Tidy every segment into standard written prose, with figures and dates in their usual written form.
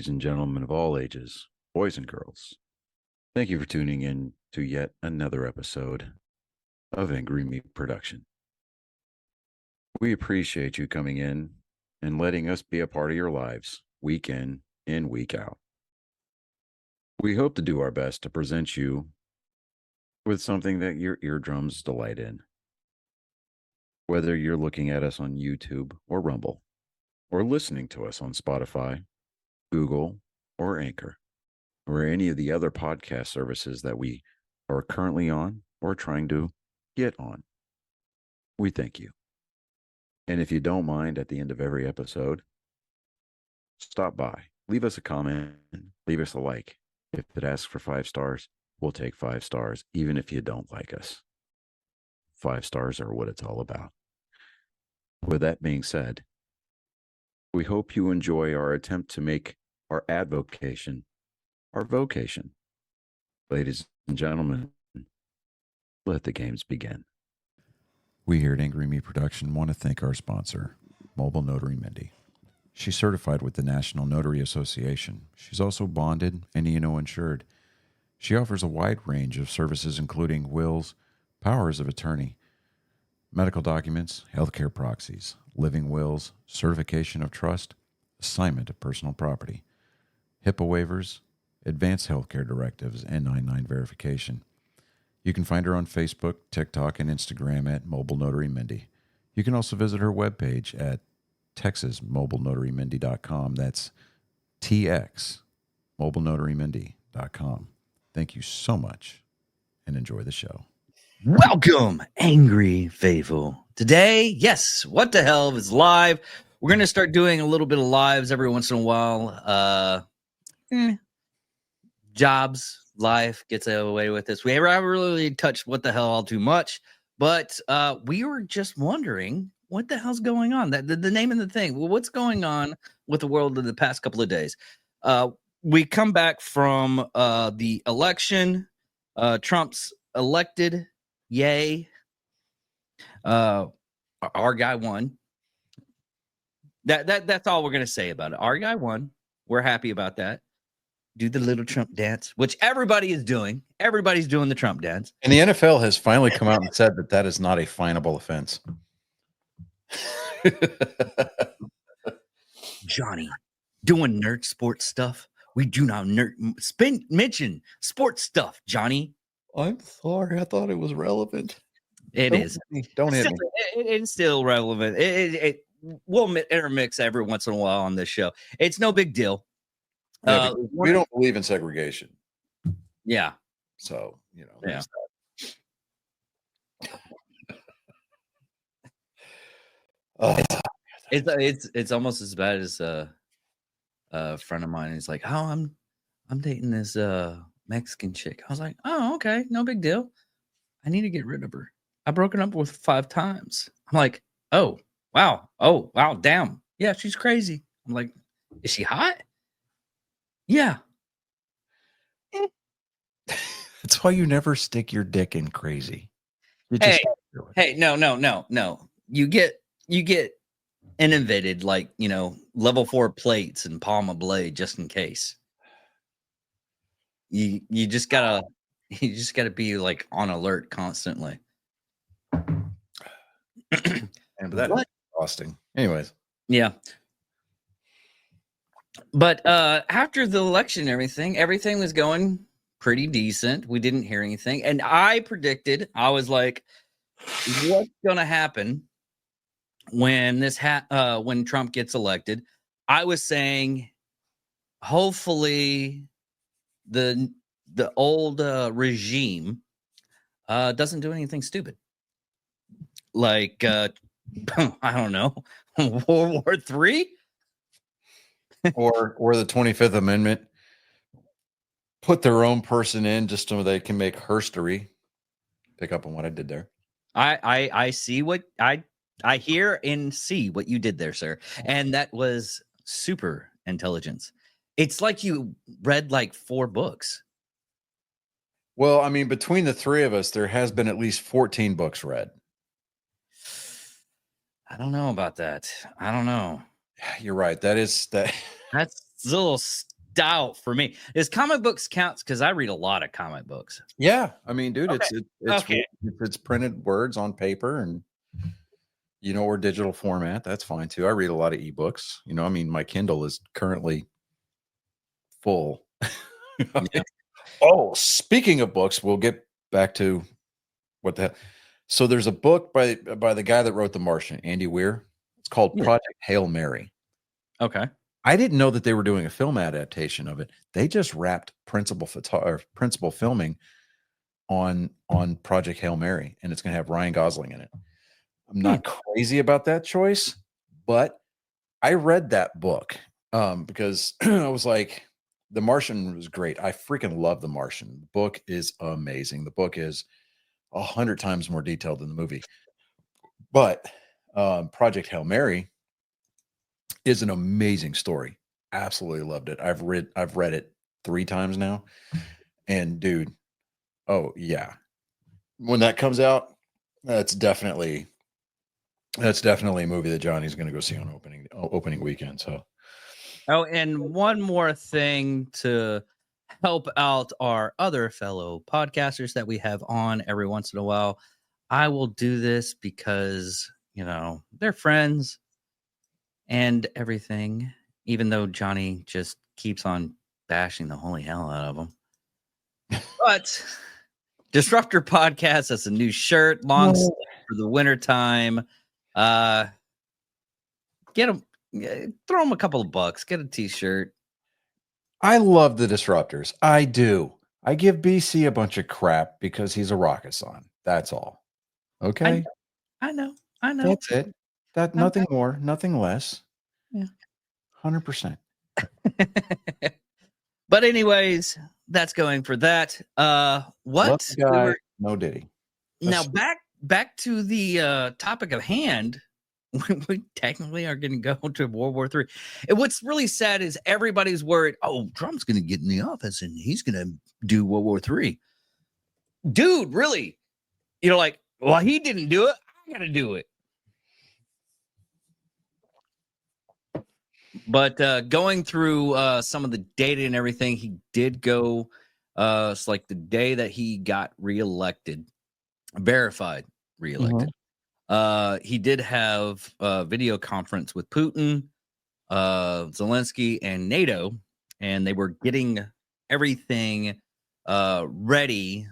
ladies and gentlemen of all ages, boys and girls. Thank you for tuning in to yet another episode of Angry Meat Production. We appreciate you coming in and letting us be a part of your lives week in and week out. We hope to do our best to present you with something that your eardrums delight in. Whether you're looking at us on YouTube or Rumble, or listening to us on Spotify, Google, or Anchor, or any of the other podcast services that we are currently on or trying to get on. We thank you. And if you don't mind, at the end of every episode, stop by, leave us a comment, leave us a like. If it asks for 5 stars, we'll take 5 stars, even if you don't like us. 5 stars are what it's all about. With that being said, we hope you enjoy our attempt to make our advocation our vocation. Ladies and gentlemen, let the games begin. We here at Angry Me Production want to thank our sponsor, Mobile Notary Mindy. She's certified with the National Notary Association. She's also bonded and E&O insured. She offers a wide range of services including wills, powers of attorney, medical documents, healthcare proxies, living wills, certification of trust, assignment of personal property, HIPAA waivers, advanced healthcare directives, and 99 verification. You can find her on Facebook, TikTok, and Instagram at Mobile Notary Mindy. You can also visit her webpage at TexasMobileNotaryMindy.com. That's TX, MobileNotaryMindy.com. Thank you so much, and enjoy the show. Welcome, Angry Faithful. Today, yes, What the Hell is live. We're going to start doing a little bit of lives every once in a while. Jobs, life gets away with this. We haven't really touched What the Hell all too much, but we were just wondering what the hell's going on. The name of the thing. Well, what's going on with the world in the past couple of days? We come back from the election. Trump's elected. Yay. Our guy won. That's all we're gonna say about it. Our guy won. We're happy about that. Do the little Trump dance, which everybody is doing. Everybody's doing the Trump dance. And the NFL has finally come out and said that that is not a finable offense. Johnny, doing nerd sports stuff. We do not mention sports stuff, Johnny. I'm sorry. I thought it was relevant. It is. Don't hit me. It's still relevant. We'll intermix every once in a while on this show. It's no big deal. Yeah, we don't believe in segregation. Yeah. So, you know. Yeah. It's almost as bad as a friend of mine. He's like, "Oh, I'm dating this Mexican chick." I was like, "Oh, okay, no big deal. I need to get rid of her. I broken up with 5 times." I'm like, "Oh, wow. Oh, wow, damn. Yeah, she's crazy." I'm like, "Is she hot?" Yeah. That's why you never stick your dick in crazy. Hey, no. You get innovated like, level 4 plates and palm of blade just in case. You just gotta be like on alert constantly. And that's exhausting. Anyways. Yeah. But after the election and everything was going pretty decent. We didn't hear anything. And I was like, what's gonna happen when when Trump gets elected? I was saying, hopefully the old regime doesn't do anything stupid. Like I don't know, World War III? or the 25th Amendment. Put their own person in just so they can make herstory. Pick up on what I did there. I see what I hear and see what you did there, sir. And that was super intelligence. It's like you read like 4 books. Well, I mean, between the 3 of us, there has been at least 14 books read. I don't know about that. I don't know. You're right. That's a little doubt for me. Is comic books counts? Because I read a lot of comic books. Yeah, I mean, dude, Okay. it's Okay. it's printed words on paper and or digital format. That's fine too. I read a lot of ebooks. I mean, my Kindle is currently full. Yeah. Oh, speaking of books, we'll get back to what the hell. So there's a book by the guy that wrote The Martian, Andy Weir. It's called Yeah. Project Hail Mary. Okay. I didn't know that they were doing a film adaptation of it. They just wrapped principal filming on Project Hail Mary, and it's going to have Ryan Gosling in it. I'm not crazy about that choice, but I read that book because I was like, The Martian was great. I freaking love The Martian. The book is amazing. The book is 100 times more detailed than the movie. But Project Hail Mary is an amazing story. Absolutely loved it. I've read it 3 times now. And dude, oh yeah. When that comes out, that's definitely a movie that Johnny's going to go see on opening weekend. So, Oh, and one more thing to help out our other fellow podcasters that we have on every once in a while. I will do this because, they're friends and everything, even though Johnny just keeps on bashing the holy hell out of them. But Disruptor Podcast has a new shirt, long sleeve for the winter time. Get them, throw them a couple of bucks, get a t-shirt. I love the Disruptors. I do. I give BC a bunch of crap because he's a Rocket-san. That's all. Okay. I know. That's it. Nothing more, nothing less. Yeah. 100%. But anyways, that's going for that. What Guy, no Diddy. Now back to the topic of hand. We technically are going to go to World War III. And what's really sad is everybody's worried, oh, Trump's going to get in the office and he's going to do World War III. Dude, really? Well, he didn't do it. I got to do it. But going through some of the data and everything, he did go, it's like the day that he got reelected, verified reelected. He did have a video conference with Putin, Zelensky, and NATO, and they were getting everything ready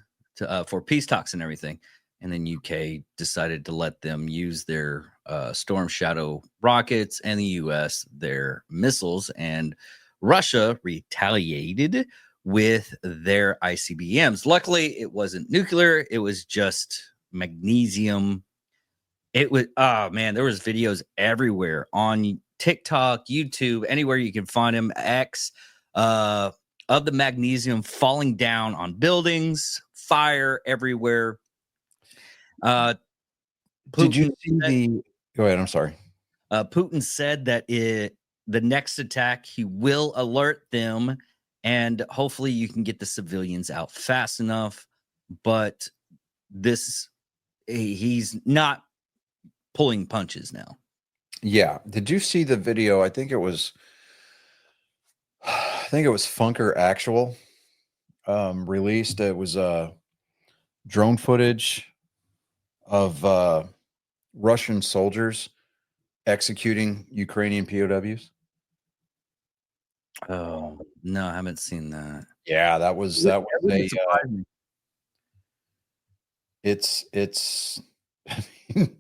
for peace talks and everything. And then UK decided to let them use their Storm Shadow rockets and the US their missiles, and Russia retaliated with their ICBMs. Luckily, it wasn't nuclear. It was just magnesium. It was, oh man, there was videos everywhere on TikTok, YouTube, anywhere you can find them, X, of the magnesium falling down on buildings, fire everywhere. Did you see go ahead, I'm sorry. Putin said that the next attack, he will alert them, and hopefully you can get the civilians out fast enough. But he's not pulling punches now. Yeah. Did you see the video? I think it was Funker Actual released. It was drone footage of Russian soldiers executing Ukrainian POWs. Oh no, I haven't seen that. Yeah, that was a it's I mean,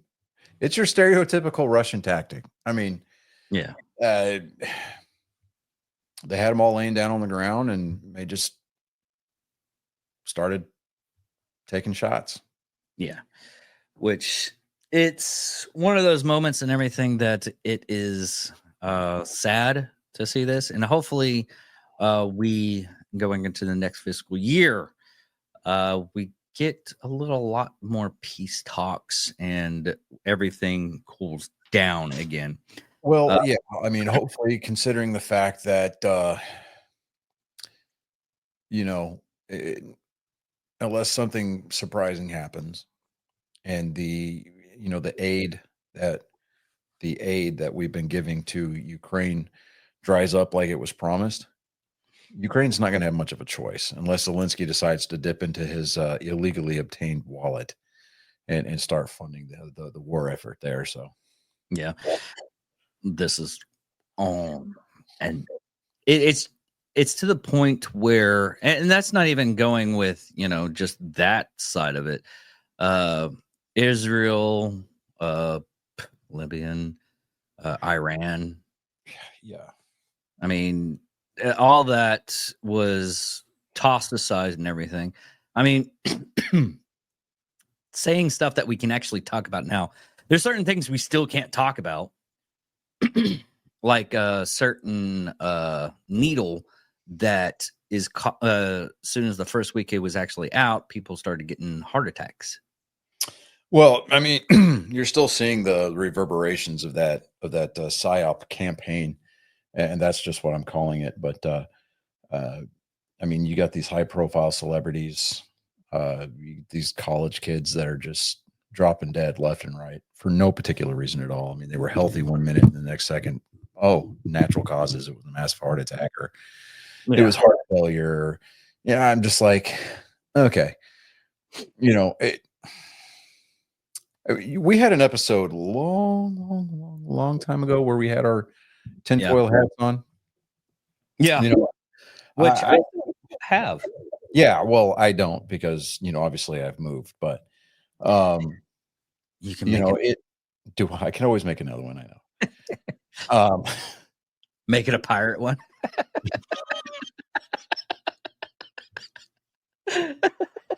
it's your stereotypical Russian tactic. I mean, yeah. They had them all laying down on the ground and they just started taking shots. Yeah. Which it's one of those moments and everything that it is sad to see this. And hopefully we going into the next fiscal year, we get a lot more peace talks and everything cools down again. Well, yeah, I mean, hopefully, considering the fact that, unless something surprising happens and the aid that we've been giving to Ukraine dries up like it was promised, Ukraine's not going to have much of a choice unless Zelensky decides to dip into his illegally obtained wallet and start funding the war effort there. So Yeah, this is on, and it's to the point where, and that's not even going with just that side of it. Israel, Libyan, Iran. yeah, I mean, all that was tossed aside and everything. I mean, saying stuff that we can actually talk about now. There's certain things we still can't talk about, like a certain needle that is as soon as the first week it was actually out, people started getting heart attacks. well, I mean, you're still seeing the reverberations of that psyop campaign, and that's just what I'm calling it. But I mean, you got these high profile celebrities, these college kids that are just dropping dead left and right for no particular reason at all. I mean, they were healthy 1 minute and the next second, oh, natural causes. It was a massive heart attack or it was heart failure. Yeah, I'm just like, okay, we had an episode long time ago where we had our tinfoil hats on. Yeah, which I have. Yeah, well, I don't because obviously I've moved, but you can make I can always make another one. I know. Make it a pirate one.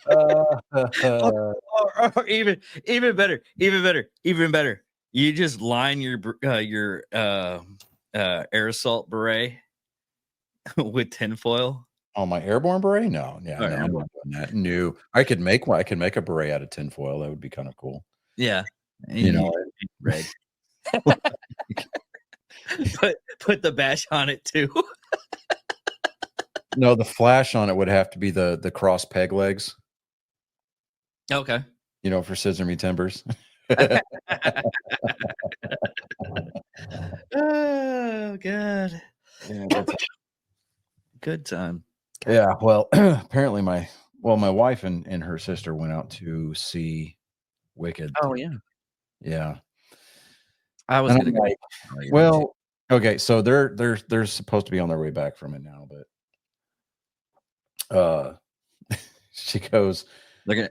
or even better. You just line your air assault beret with tinfoil. Oh, my airborne beret? No, Oh, I'm not doing that. No, I could make one. I could make a beret out of tinfoil. That would be kind of cool. Yeah, and red. put the bash on it too. No, the flash on it would have to be the cross peg legs. Okay. For scissor me timbers. Oh God. Yeah, good time. Yeah, well, apparently my wife and her sister went out to see Wicked. Oh yeah. Yeah. I was gonna like, well, okay, so they're supposed to be on their way back from it now, but she goes,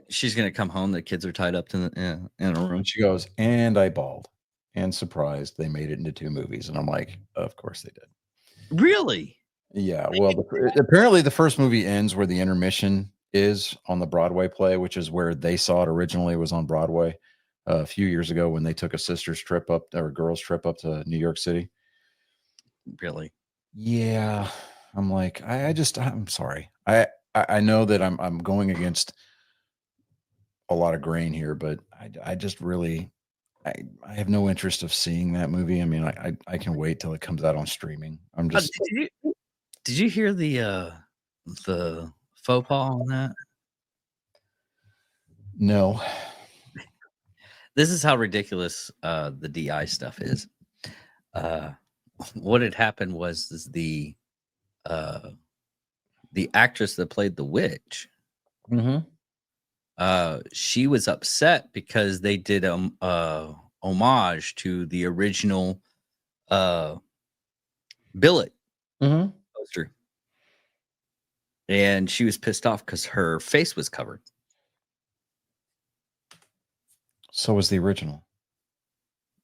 she's gonna come home. The kids are tied up in a room. She goes, and I bawled and surprised they made it into 2 movies. And I'm like, of course they did. Really? Yeah. Well, apparently the first movie ends where the intermission is on the Broadway play, which is where they saw it originally, was on Broadway a few years ago when they took a sister's trip up or a girl's trip up to New York City. Really? Yeah. I'm like, I'm sorry. I know that I'm going against a lot of grain here, but I just really, I have no interest of seeing that movie. I mean, I can wait till it comes out on streaming. I'm just. Did you hear the faux pas on that? No. This is how ridiculous the DI stuff is. What had happened was the actress that played the witch. Mm-hmm. She was upset because they did homage to the original billet poster, and she was pissed off because her face was covered. So was the original.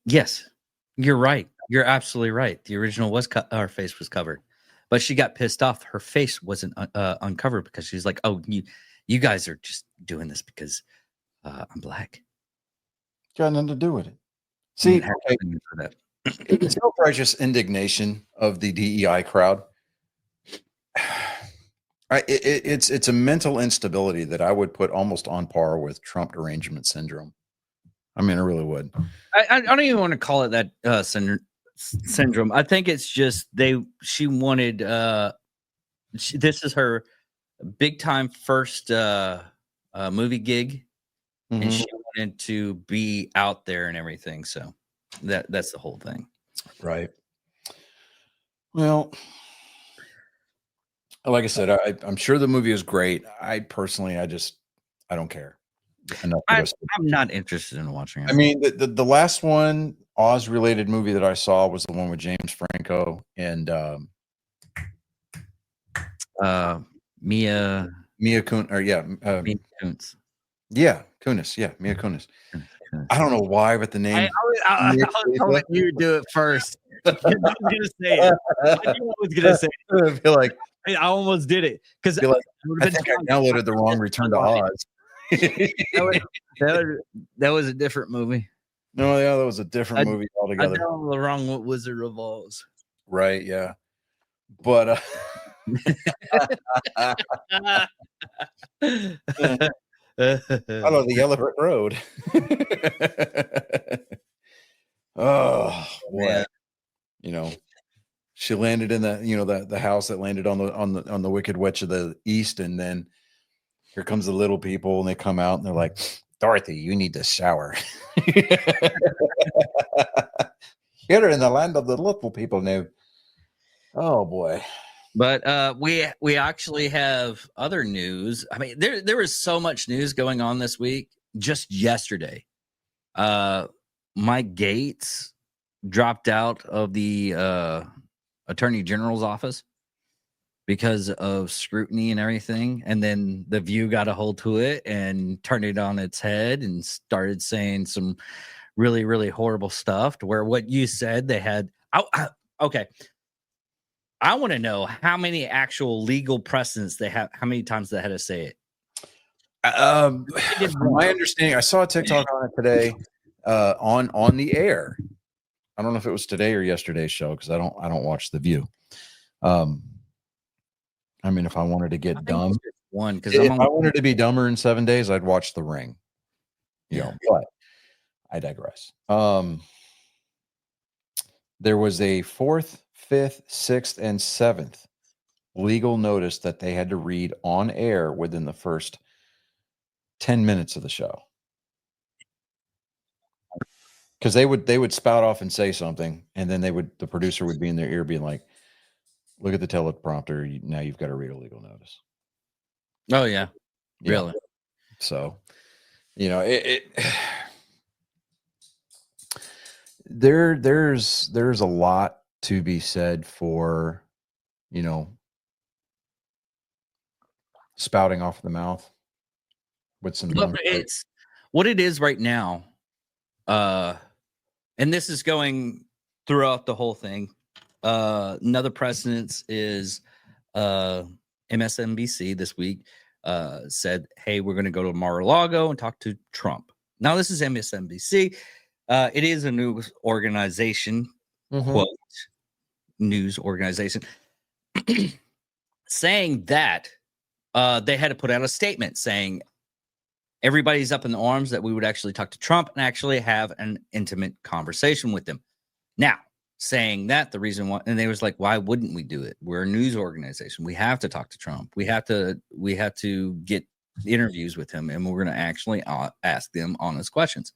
Yes, you're right. You're absolutely right. The original was her face was covered, but she got pissed off. Her face wasn't uncovered because she's like, "Oh, you guys are just doing this because I'm black." Got nothing to do with it. See, it's self-righteous indignation of the DEI crowd. It's a mental instability that I would put almost on par with Trump derangement syndrome. I mean, I really would. I don't even want to call it that syndrome. I think it's just she wanted this is her big time first movie gig, and she wanted to be out there and everything. So that's the whole thing, right? Well, Like I said, I'm sure the movie is great. I personally, I don't care enough to go see it. I'm not interested in watching it. I mean, the last one Oz related movie that I saw was the one with James Franco and Mia Mia Kun, or Mia Kunis. yeah, Kunis, yeah, Mia Kunis. I don't know why, but the name. I was hoping you would do it first. I was gonna say it. I knew I was gonna say it. I feel like I almost did it because I think I downloaded the wrong Return to Oz. that was a different movie. No, yeah, that was a different movie I altogether. downloaded the wrong Wizard of Oz. Right, yeah. But I love the Yellow Brick Road. Oh, man. You know, she landed in the house that landed on the Wicked Witch of the East, and then here comes the little people, and they come out and they're like, Dorothy, you need to shower. Here in the land of the little people now. Oh boy. But we actually have other news. I mean, there was so much news going on this week. Just yesterday, Mike Gates dropped out of the Attorney General's office because of scrutiny and everything. And then The View got a hold to it and turned it on its head and started saying some really, really horrible stuff to where what you said they had. Okay. I want to know how many actual legal precedents they have, how many times they had to say it. From my understanding, I saw a TikTok on it today, on the air. I don't know if it was today or yesterday's show because I don't watch The View. I mean, if I wanted to get dumb, if I wanted to be dumber in 7 days, I'd watch The Ring. You know, but I digress. There was a 4th, 5th, 6th, and 7th legal notice that they had to read on air within the first 10 minutes of the show. Because they would spout off and say something, and then the producer would be in their ear being like, look at the teleprompter. Now you've got to read a legal notice. Oh yeah. Really? So, there's a lot to be said for, spouting off the mouth with some. It's what it is right now. And this is going throughout the whole thing. Another precedence is MSNBC this week said, hey, we're going to go to Mar-a-Lago and talk to Trump. Now, this is MSNBC. It is a news organization, quote, news organization, saying that they had to put out a statement saying everybody's up in the arms that we would actually talk to Trump and actually have an intimate conversation with him. Now, saying that the reason why, and they was like, why wouldn't we do it? We're a news organization. We have to talk to Trump. We have to get interviews with him, and we're going to actually ask them honest questions.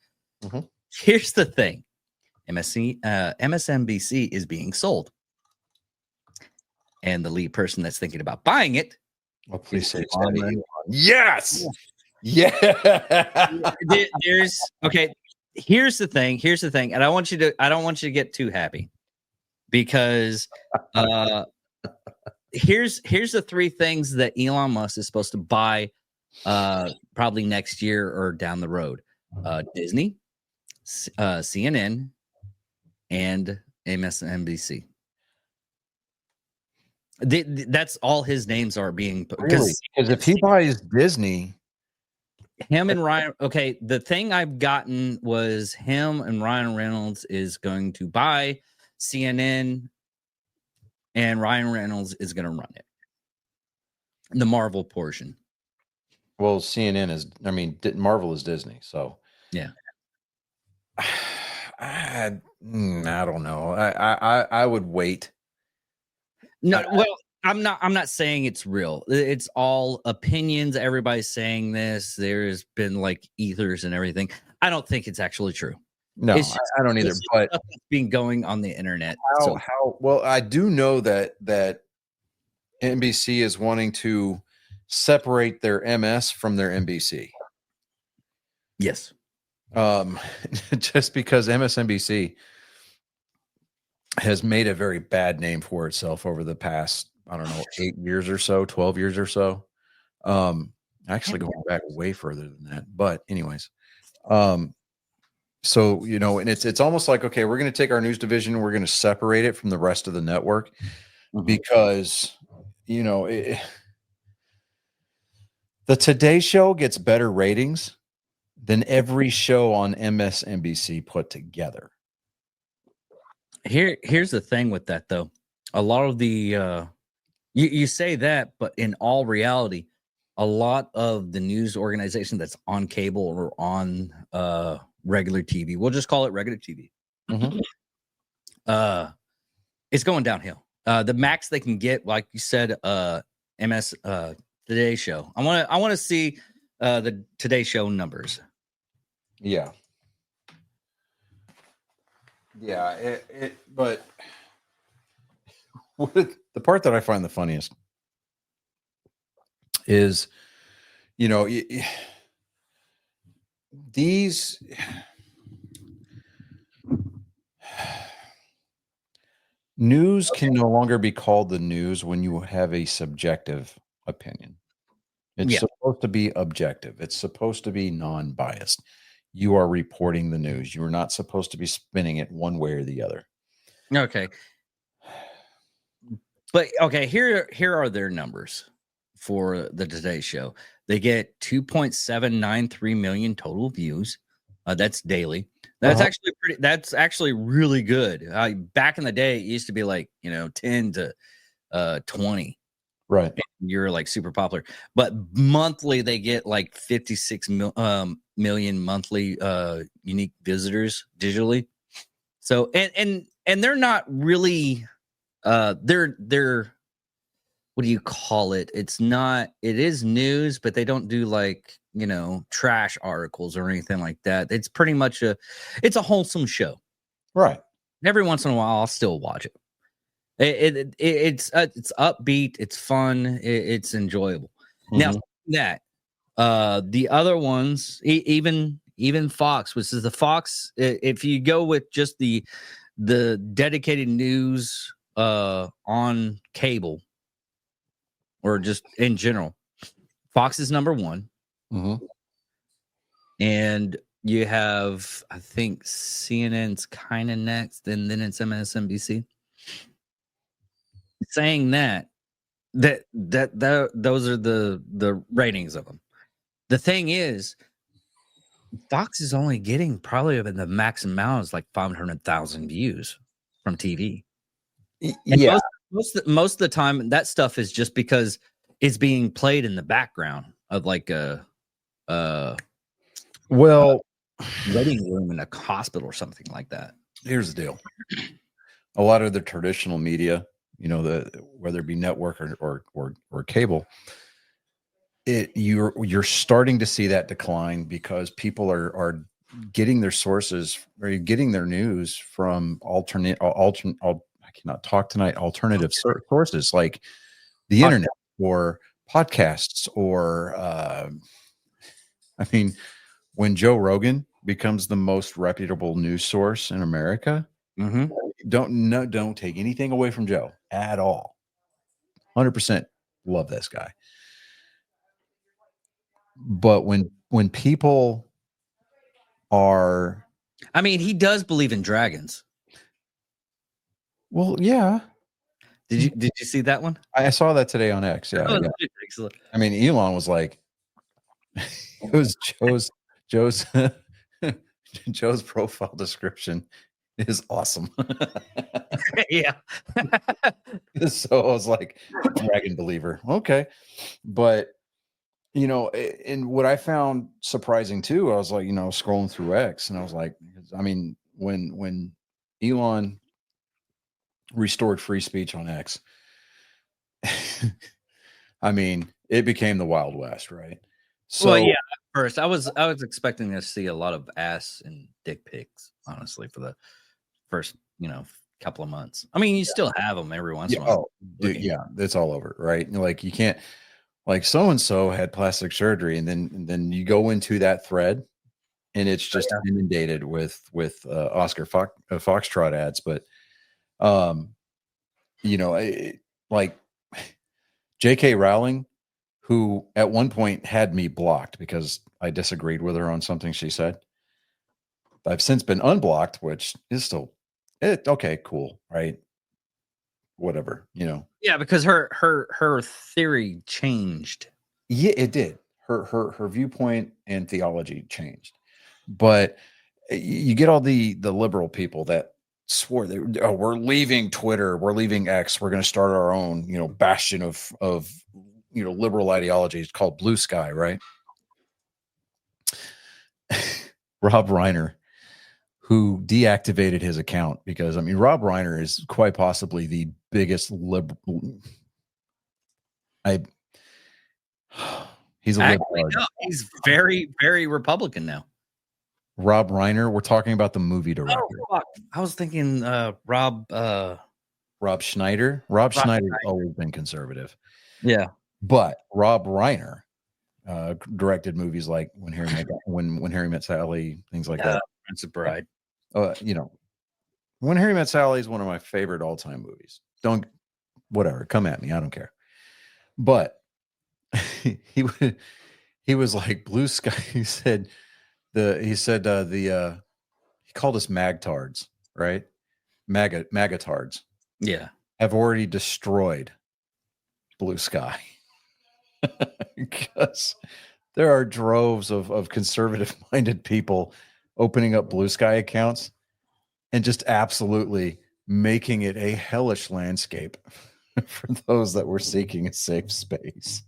Here's the thing. MSNBC is being sold. And the lead person that's thinking about buying it. Well, please say yes. Yeah. Here's the thing. And I don't want you to get too happy because here's the 3 things that Elon Musk is supposed to buy probably next year or down the road. Disney, CNN, and MSNBC. That's all his names are being put. Really? Because if he buys Disney, him and Ryan. Okay, the thing I've gotten was him and Ryan Reynolds is going to buy CNN, and Ryan Reynolds is going to run it. The Marvel portion. Well, CNN is. I mean, Marvel is Disney, so yeah. I don't know. I would wait. No, well, I'm not saying it's real. It's all opinions. Everybody's saying this. There's been like ethers and everything. I don't think it's actually true. No, I don't either. But it's been going on the internet. How well, I do know that NBC is wanting to separate their MS from their NBC. Yes. Just because MSNBC has made a very bad name for itself over the past, I don't know, 8 years or so, 12 years or so. Actually going back way further than that. But anyways, so, you know, and it's almost like, okay, we're going to take our news division, we're going to separate it from the rest of the network because, you know, the Today Show gets better ratings than every show on MSNBC put together. Here's the thing with that though. A lot of the you say that, but in all reality, a lot of the news organization that's on cable or on regular TV, we'll just call it regular TV. It's going downhill. The max they can get, like you said, MS Today Show. I want to see the Today Show numbers. Yeah. But the part that I find the funniest is, you know, these news can no longer be called the news when you have a subjective opinion. It's supposed to be objective. It's supposed to be non-biased. You are reporting the news. You are not supposed to be spinning it one way or the other. Okay. But okay, here are their numbers for the Today Show. They get 2.793 million total views. That's daily. That's actually really good. Back in the day, it used to be like, 10 to 20. Right. You're like super popular. But monthly they get like 56 million monthly unique visitors digitally. So and they're not really they're what do you call it? It is news, but they don't do like, trash articles or anything like that. It's pretty much it's a wholesome show. Right. Every once in a while I'll still watch it. It's upbeat, it's fun, it's enjoyable. Now that the other ones, even Fox, which is the Fox, if you go with just the dedicated news on cable or just in general, Fox is number one. And you have, I think, CNN's kind of next, and then it's MSNBC. Saying that those are the ratings of them. The thing is, Fox is only getting probably the maximum amount is like 500,000 views from TV. Yeah. Most of the time, that stuff is just because it's being played in the background of like a waiting room in a hospital or something like that. Here's the deal. A lot of the traditional media, whether it be network or cable, you're starting to see that decline because people are getting their sources or getting their news from alternative sources like the internet or podcasts or when Joe Rogan becomes the most reputable news source in America, don't take anything away from Joe at all. 100% love this guy. But when people are, he does believe in dragons. Well, yeah. Did you see that one? I saw that today on X. Yeah. Excellent. Elon was like, it was Joe's profile description is awesome. Yeah. So I was like, dragon believer. Okay. But, and what I found surprising too, I was like, scrolling through X and I was like, when Elon restored free speech on X, it became the Wild West, right? So yeah, first I was expecting to see a lot of ass and dick pics, honestly, for the first couple of months. I mean, you still have them every once in a Yeah, while. dude, yeah, it's all over, right? Like you can't, like so and so had plastic surgery, and then you go into that thread, and it's just inundated with Oscar Foxtrot ads. But like J.K. Rowling, who at one point had me blocked because I disagreed with her on something she said. I've since been unblocked, which is still okay, cool, right? Whatever, Yeah, because her theory changed. Yeah, it did. Her viewpoint and theology changed. But you get all the liberal people that swore we're leaving Twitter, we're leaving X, we're going to start our own, bastion of liberal ideology. It's called Blue Sky, right? Rob Reiner, who deactivated his account because Rob Reiner is quite possibly the biggest liberal. He's a liberal. No, he's very, very Republican now. Rob Reiner, we're talking about the movie director. Oh, I was thinking Rob Schneider. Rob Schneider's always been conservative. Yeah. But Rob Reiner directed movies like When Harry Met Sally, things like that. Prince of Bride. When Harry Met Sally is one of my favorite all-time movies. Whatever, come at me, I don't care. But he was like Blue Sky. He called us magtards, right? Magatards. Yeah. Have already destroyed Blue Sky. Because there are droves of conservative-minded people opening up Blue Sky accounts and just absolutely making it a hellish landscape for those that were seeking a safe space.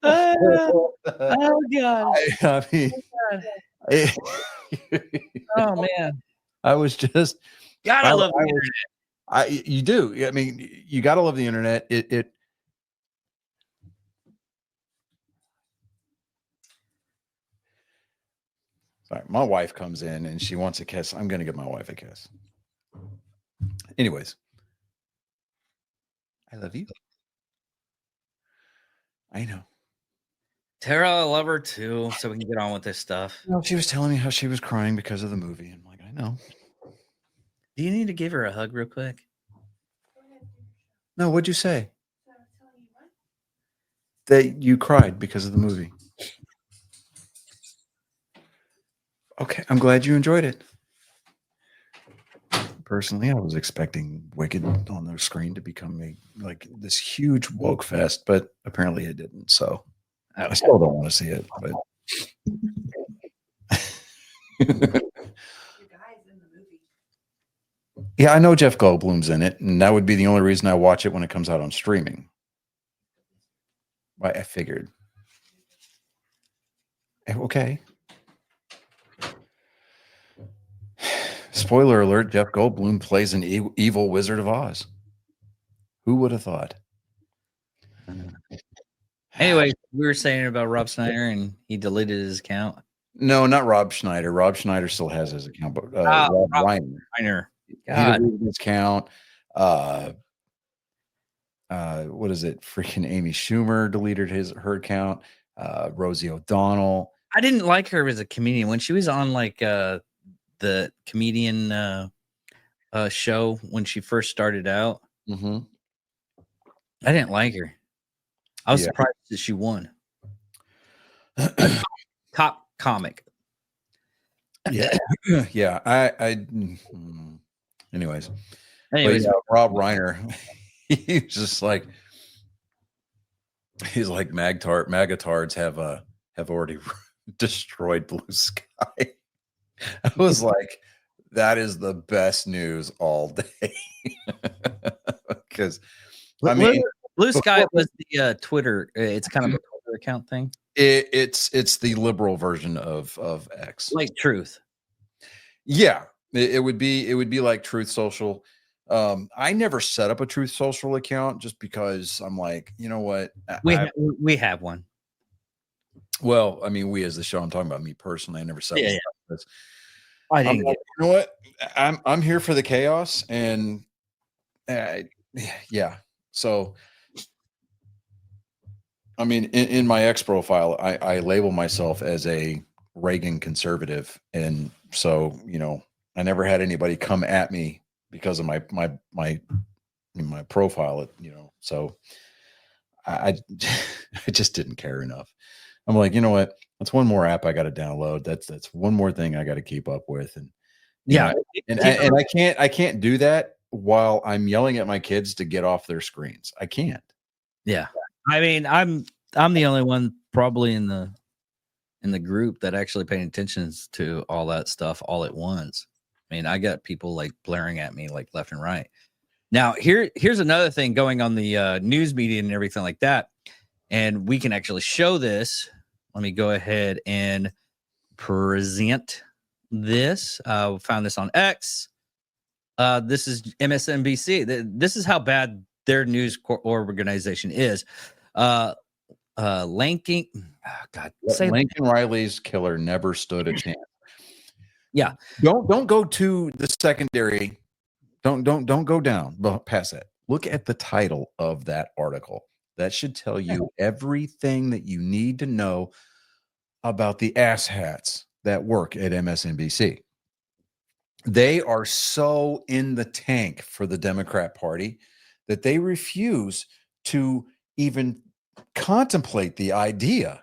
Oh God! I mean, oh man! I was just gotta love the internet. You do. I mean, you gotta love the internet. Sorry, my wife comes in and she wants a kiss. I'm gonna give my wife a kiss. Anyways, I love you. I know. Tara, I love her too, so we can get on with this stuff. She was telling me how she was crying because of the movie. I'm like, I know. Do you need to give her a hug real quick? No, what'd you say? That you cried because of the movie. Okay, I'm glad you enjoyed it. Personally, I was expecting Wicked on the screen to become this huge woke fest, but apparently it didn't. So I still don't want to see it. But yeah, I know Jeff Goldblum's in it, and that would be the only reason I watch it when it comes out on streaming. I figured. Okay. Spoiler alert, Jeff Goldblum plays an evil Wizard of Oz. Who would have thought? Anyway, we were saying about Rob Schneider and he deleted his account. No, not Rob Schneider. Rob Schneider still has his account, but Rob Reiner. He deleted his account. What is it? Freaking Amy Schumer deleted her account. Rosie O'Donnell. I didn't like her as a comedian when she was on the comedian show when she first started out. Mm-hmm. I didn't like her. I was surprised that she won. Top comic. Yeah. Yeah. Anyways, Rob Reiner, he's just like, he's like magatards have already destroyed Blue Sky. I was like, that is the best news all day. Because Blue Sky was the Twitter. It's kind of a Twitter account thing. It's the liberal version of X, like Truth. Yeah, it would be like Truth Social. I never set up a Truth Social account just because I'm like, you know what? We have one. Well, I mean, we as the show, I'm talking about me personally. I never said Yeah, this. I I'm didn't like, get you know what? I'm here for the chaos, and yeah. So, I mean, in my X profile, I label myself as a Reagan conservative, and so I never had anybody come at me because of my profile. So I I just didn't care enough. I'm like, you know what? That's one more app I got to download. That's one more thing I got to keep up with, and yeah. and I can't do that while I'm yelling at my kids to get off their screens. I can't. Yeah. I mean, I'm the only one probably in the group that actually paying attention to all that stuff all at once. I mean, I got people like blaring at me like left and right. Now, here's another thing going on the news media and everything like that. And we can actually show this. Let me go ahead and present this. Found this on X. This is MSNBC. This is how bad their news organization is. Lincoln, God, Lincoln Riley's killer never stood a chance. Yeah. Don't go to the secondary. Don't go down past that. Look at the title of that article. That should tell you everything that you need to know about the asshats that work at MSNBC. They are so in the tank for the Democrat Party that they refuse to even contemplate the idea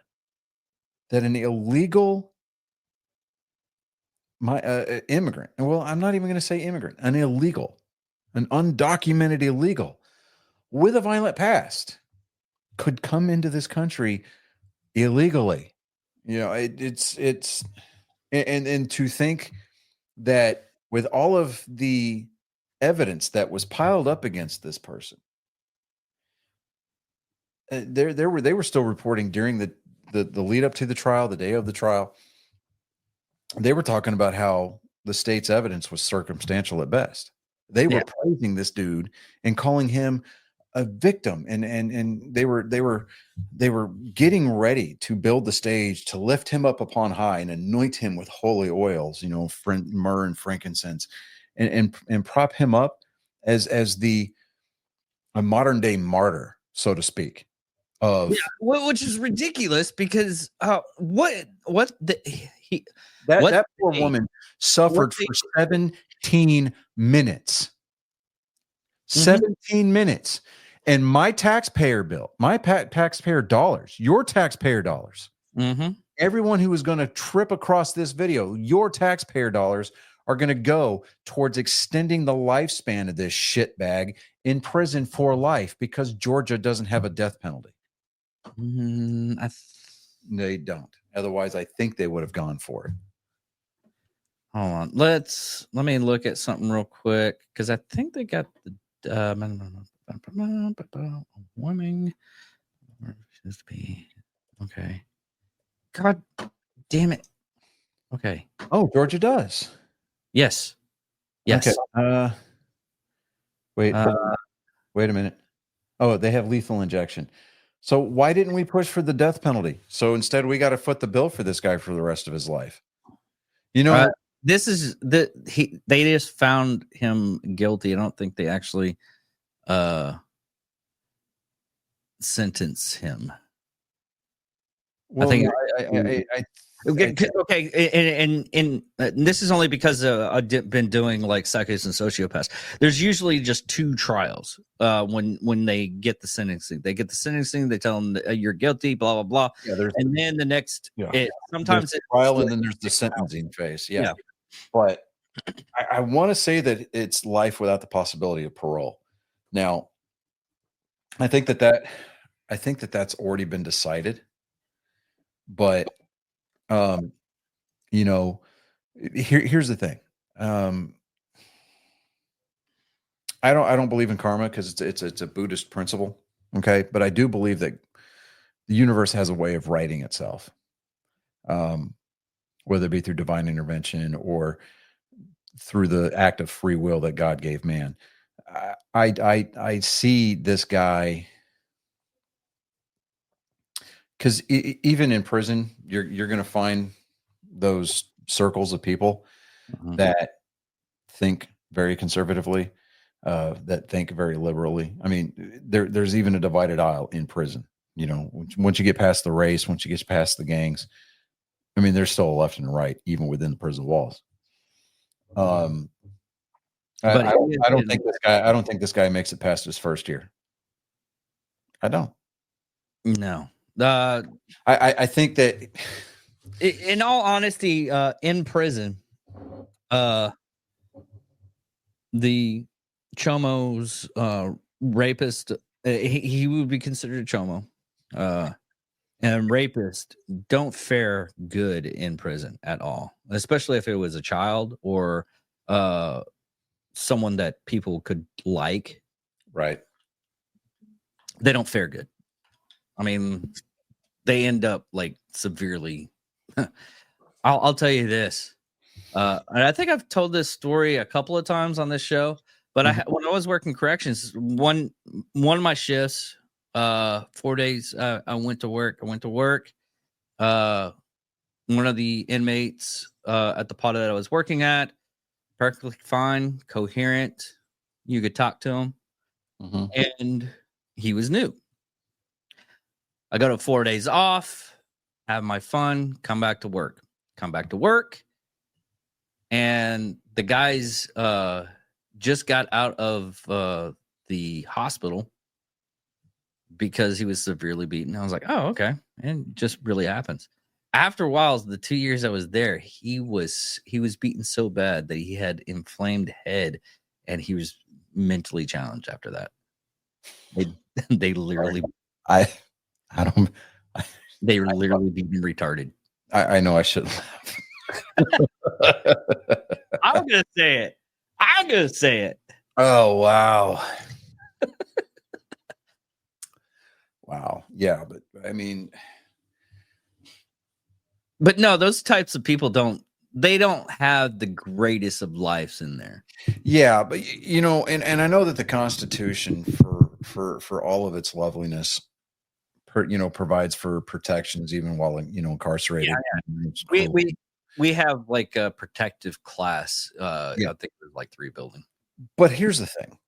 that an illegal immigrant, well, I'm not even going to say immigrant, an undocumented illegal with a violent past could come into this country illegally. It's and to think that with all of the evidence that was piled up against this person, they were still reporting during the lead up to the trial, the day of the trial. They were talking about how the state's evidence was circumstantial at best. They were praising this dude and calling him a victim, and they were getting ready to build the stage to lift him up upon high and anoint him with holy oils, myrrh and frankincense, and prop him up as a modern day martyr, so to speak. Which is ridiculous because that poor woman suffered for 17 minutes. 17 minutes. And my taxpayer bill, taxpayer dollars, your taxpayer dollars, everyone who is going to trip across this video, your taxpayer dollars are going to go towards extending the lifespan of this shitbag in prison for life because Georgia doesn't have a death penalty. They don't. Otherwise, I think they would have gone for it. Hold on. Let me look at something real quick because I think they got the warming. Okay. God damn it. Okay. Oh, Georgia does. Yes. Yes. Okay. Wait a minute. Oh, they have lethal injection. So why didn't we push for the death penalty? So instead, we got to foot the bill for this guy for the rest of his life. This is they just found him guilty. I don't think they actually sentence him. Well, I think okay. And this is only because I've been doing like psychos and sociopaths. There's usually just two trials when they get the sentencing. They get the sentencing. They tell them that you're guilty, blah blah blah. Yeah, and then the next, sometimes it's trial, and then there's the sentencing phase. Yeah. But I want to say that it's life without the possibility of parole. Now, I think that's already been decided. But here's the thing. I don't believe in karma because it's a Buddhist principle. Okay, but I do believe that the universe has a way of righting itself, whether it be through divine intervention or through the act of free will that God gave man. I see this guy because even in prison, you're going to find those circles of people Mhm. that think very conservatively, that think very liberally. I mean, there's even a divided aisle in prison. You know, once you get past the race, once you get past the gangs, I mean, there's still a left and a right, even within the prison walls. But I don't think this guy. I don't think this guy makes it past his first year. I don't. no. I think that. In all honesty, in prison, the Chomo's rapist, he would be considered a Chomo. And rapists don't fare good in prison at all, especially if it was a child or someone that people could like. Right. They don't fare good. I mean, they end up like severely. I'll tell you this. And I think I've told this story a couple of times on this show, but when I was working corrections, one of my shifts, 4 days, I went to work. One of the inmates at the pod that I was working at, perfectly fine, coherent. You could talk to him, and he was new. I go to 4 days off, have my fun, come back to work, and the guys just got out of the hospital because he was severely beaten. I was like, oh, okay. And it just really happens. After a while, the 2 years I was there, he was beaten so bad that he had inflamed head, and he was mentally challenged after that. They literally I don't. they were literally beaten retarded. I know I shouldn't laugh. I'm gonna say it. Oh wow. Wow. Yeah, but I mean, but no, those types of people don't have the greatest of lives in there. Yeah, but you know, and I know that the Constitution for all of its loveliness, provides for protections even while incarcerated. Yeah. We have like a protective class. I think there's like 3 buildings. But here's the thing.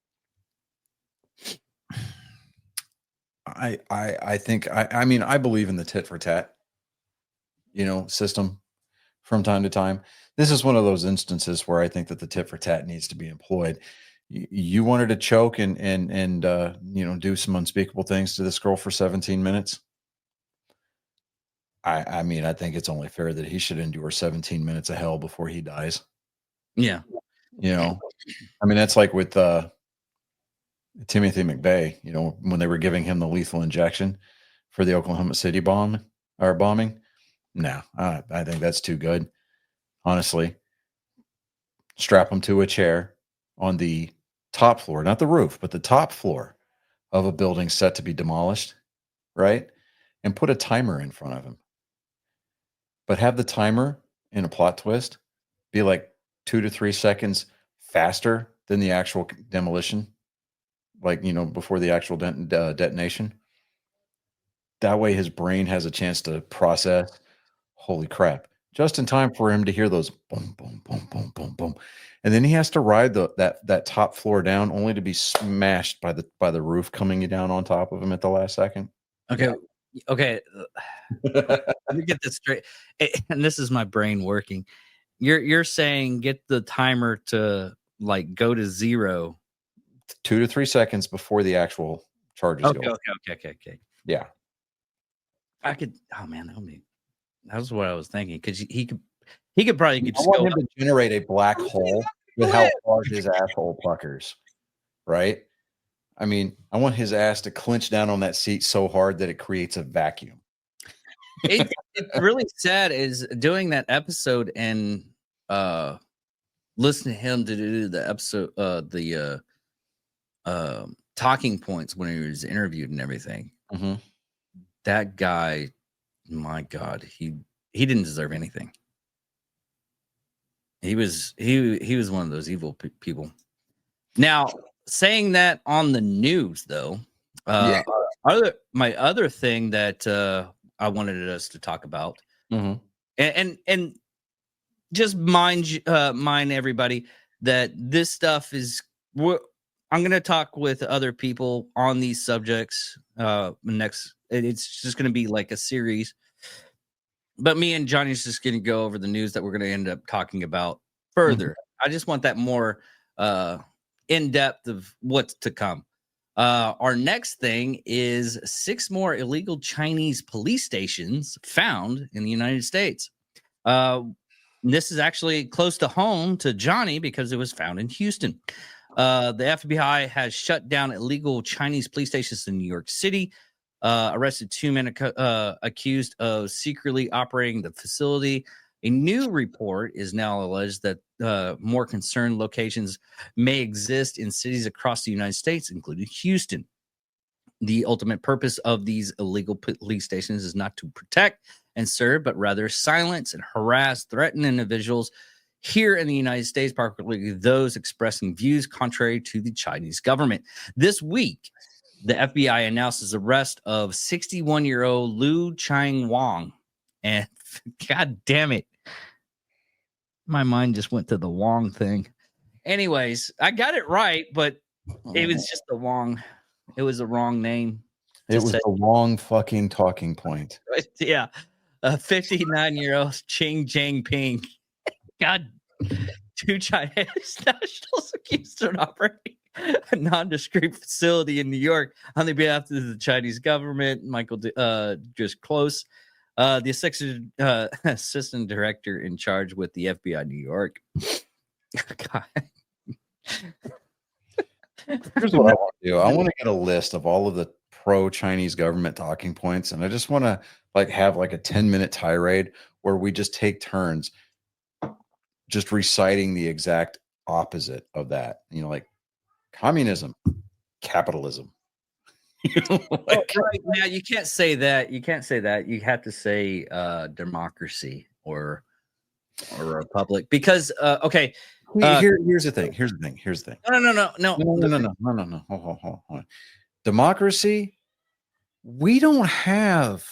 I think I mean I believe in the tit for tat, system from time to time. This is one of those instances where I think that the tit for tat needs to be employed. You wanted to choke and do some unspeakable things to this girl for 17 minutes. I mean, I think it's only fair that he should endure 17 minutes of hell before he dies. Yeah. I mean, that's like with Timothy McVeigh, when they were giving him the lethal injection for the Oklahoma City bombing. No, I think that's too good. Honestly, strap him to a chair on the top floor, not the roof, but the top floor of a building set to be demolished, right? And put a timer in front of him. But have the timer in a plot twist be like 2 to 3 seconds faster than the actual demolition, like, before the actual detonation. That way his brain has a chance to process, holy crap, just in time for him to hear those boom, boom, boom, boom, boom, boom. And then he has to ride that top floor down only to be smashed by the roof coming down on top of him at the last second. Okay. Okay. Let me get this straight. And this is my brain working. You're saying get the timer to like go to 0 2 to 3 seconds before the actual charges go. Okay. Yeah. I could. Oh man, that was what I was thinking, because he could probably I want him to generate a black hole with how far his asshole puckers, right? I mean, I want his ass to clench down on that seat so hard that it creates a vacuum. It's really sad is doing that episode and listening to him to do the episode, the talking points when he was interviewed and everything. Mm-hmm. That guy, my God, he didn't deserve anything. He was one of those evil people. Now, saying that on the news, though, my other thing that I wanted us to talk about. Mhm. And just mind everybody that this stuff is I'm going to talk with other people on these subjects next. It's just going to be like a series, but me and Johnny's just going to go over the news that we're going to end up talking about further. I just want that more in depth of what's to come. Our next thing is 6 more illegal Chinese police stations found in the United States. This is actually close to home to Johnny because it was found in Houston. The FBI has shut down illegal Chinese police stations in New York City, arrested 2 men accused of secretly operating the facility. A new report is now alleged that more concerned locations may exist in cities across the United States, including Houston. The ultimate purpose of these illegal police stations is not to protect and serve, but rather silence and harass, threaten individuals here in the United States, particularly those expressing views contrary to the Chinese government. This week, the FBI announces the arrest of 61-year-old Liu Chang Wang. And God damn it, my mind just went to the Wong thing. Anyways, I got it right, but it was just the Wong. It was the wrong name. It was the wrong fucking talking point. Yeah. 59-year-old Ching Jinping. God, 2 Chinese nationals accused of operating a nondescript facility in New York on the behalf of the Chinese government. Michael just close. The assistant director in charge with the FBI New York. God. Here's what I want to do. I want to get a list of all of the pro-Chinese government talking points, and I just want to have a 10-minute tirade where we just take turns just reciting the exact opposite of that. Like communism, capitalism. Right, yeah, you can't say that. You can't say that. You have to say democracy or republic because okay. Here's the thing. No. Hold on. Democracy. We don't have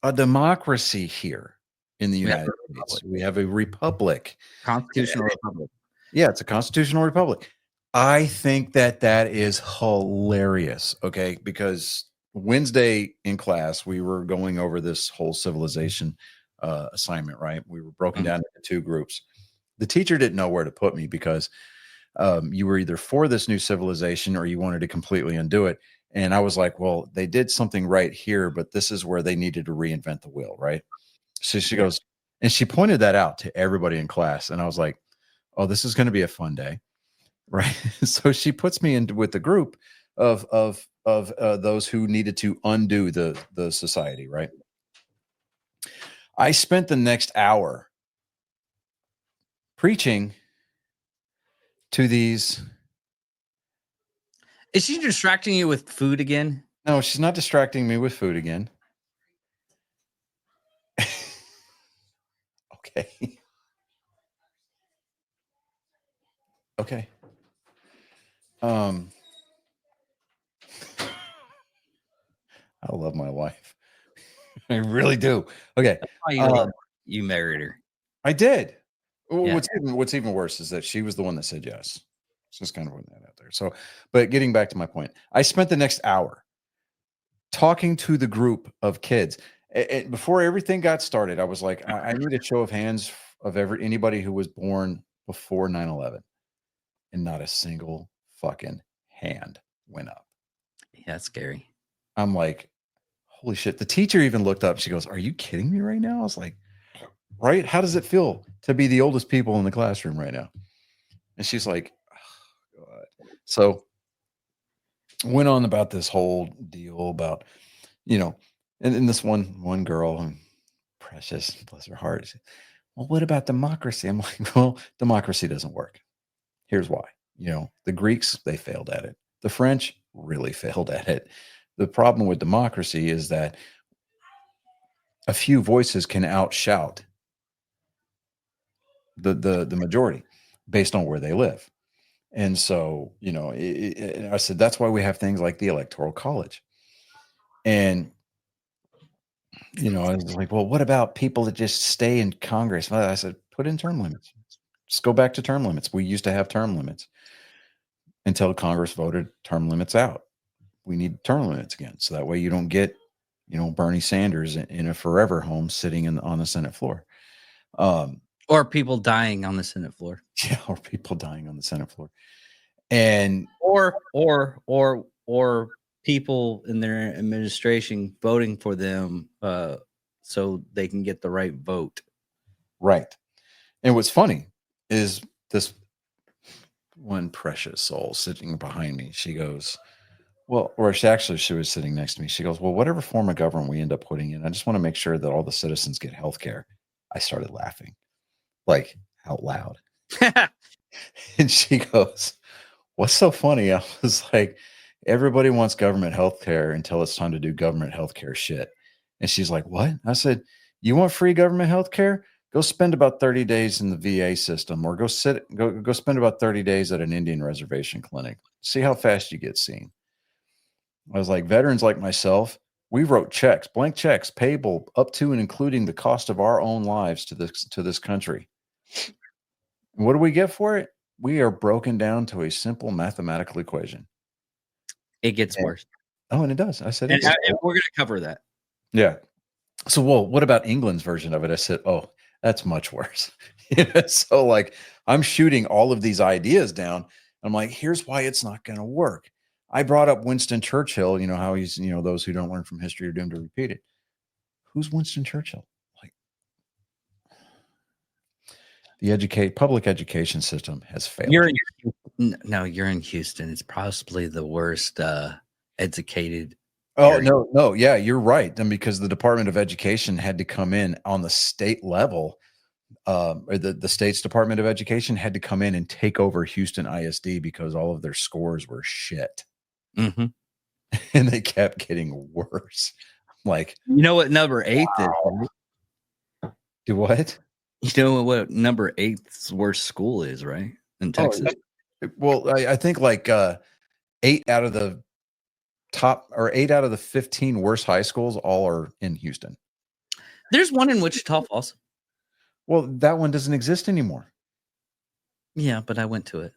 a democracy here in the United States. We have a republic. Constitutional republic. Yeah, it's a constitutional republic. I think that is hilarious. Okay, because Wednesday in class we were going over this whole civilization assignment. Right, we were broken down into 2 groups. The teacher didn't know where to put me because you were either for this new civilization or you wanted to completely undo it. And I was like, well, they did something right here, but this is where they needed to reinvent the wheel, right? So she goes, and she pointed that out to everybody in class. And I was like, oh, this is going to be a fun day, right? So she puts me in with the group of those who needed to undo the society, right? I spent the next hour preaching to these. Is she distracting you with food again? No, she's not distracting me with food again. Okay. Okay. I love my wife. I really do. Okay. You married her. I did. Yeah. What's even worse is that she was the one that said yes. Just kind of putting that out there. So, but getting back to my point, I spent the next hour talking to the group of kids. Before everything got started, I was like, I need a show of hands of anybody who was born before 9/11, and not a single fucking hand went up. Yeah, that's scary. I'm like, holy shit. The teacher even looked up. She goes, are you kidding me right now? I was like, right? How does it feel to be the oldest people in the classroom right now? And she's like, oh, God. So went on about this whole deal about, and this one girl, precious, bless her heart. Well, what about democracy? I'm like, well, democracy doesn't work. Here's why. The Greeks, they failed at it. The French really failed at it. The problem with democracy is that a few voices can outshout the majority based on where they live. And so, I said, that's why we have things like the Electoral College. And I was like, well, what about people that just stay in Congress? Well, I said, put in term limits. Just go back to term limits. We used to have term limits until Congress voted term limits out. We need term limits again. So that way you don't get, Bernie Sanders in a forever home sitting on the Senate floor. Or people dying on the Senate floor. Yeah, or people dying on the Senate floor. And Or people in their administration voting for them so they can get the right vote. right. And what's funny is this one precious soul sitting behind me. She goes, well, or she was sitting next to me. She goes, well, whatever form of government we end up putting in, I just want to make sure that all the citizens get health care. I started laughing, like out loud. And she goes, what's so funny? I was like, everybody wants government health care until it's time to do government health care shit. And she's like, what? I said, you want free government health care? Go spend about 30 days in the VA system, or go spend about 30 days at an Indian reservation clinic. See how fast you get seen. I was like, veterans like myself, we wrote checks, blank checks, payable up to and including the cost of our own lives to this country. And what do we get for it? We are broken down to a simple mathematical equation. It gets worse. Oh, and it does. I said, and we're going to cover that. Yeah. So, well, what about England's version of it? I said, oh, that's much worse. So, like, I'm shooting all of these ideas down. I'm like, here's why it's not going to work. I brought up Winston Churchill, how he's, those who don't learn from history are doomed to repeat it. Who's Winston Churchill? Like, the public education system has failed. You're in Houston. It's possibly the worst educated. Oh, area. no. Yeah, you're right. And because the Department of Education had to come in on the state level, or the state's Department of Education had to come in and take over Houston ISD because all of their scores were shit. Mm-hmm. And they kept getting worse. Like, you know what number 8 is? Right? Do what? You know what number 8's worst school is, right? In Texas. Well, I think like 8 out of the 15 worst high schools all are in Houston. There's one in Wichita Falls. Well, that one doesn't exist anymore. Yeah, but I went to it.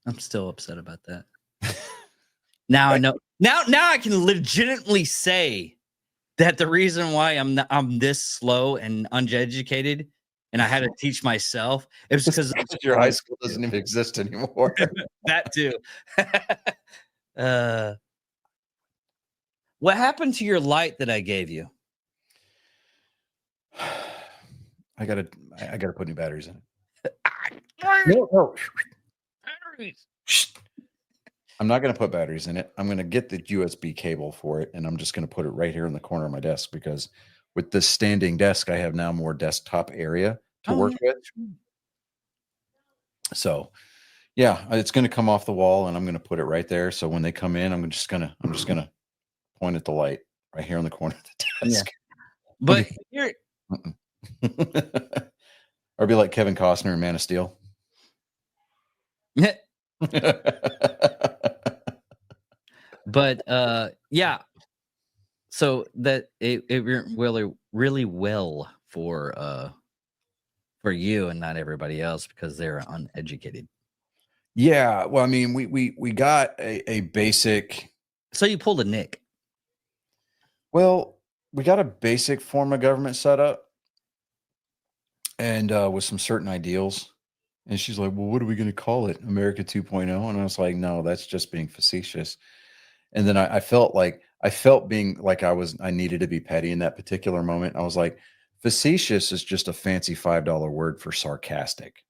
I'm still upset about that. Now I know. Now I can legitimately say that the reason why I'm this slow and uneducated, and I had to teach myself, it was because your high school doesn't even exist anymore. That too. What happened to your light that I gave you? I gotta put new batteries in it. No. Batteries. I'm not going to put batteries in it. I'm going to get the USB cable for it, and I'm just going to put it right here in the corner of my desk because with this standing desk, I have now more desktop area to work with. So, yeah, it's going to come off the wall, and I'm going to put it right there. So when they come in, I'm just going to point at the light right here on the corner of the desk. Yeah. But you're or be like Kevin Costner in Man of Steel. But yeah, so that it really well for you and not everybody else because they're uneducated. Yeah, well, I mean, we got a basic. So you pulled a Nick. Well, we got a basic form of government set up, and with some certain ideals. And she's like, well, what are we going to call it? America 2.0? And I was like, no, that's just being facetious. And then I felt being like I needed to be petty in that particular moment. I was like, facetious is just a fancy $5 word for sarcastic.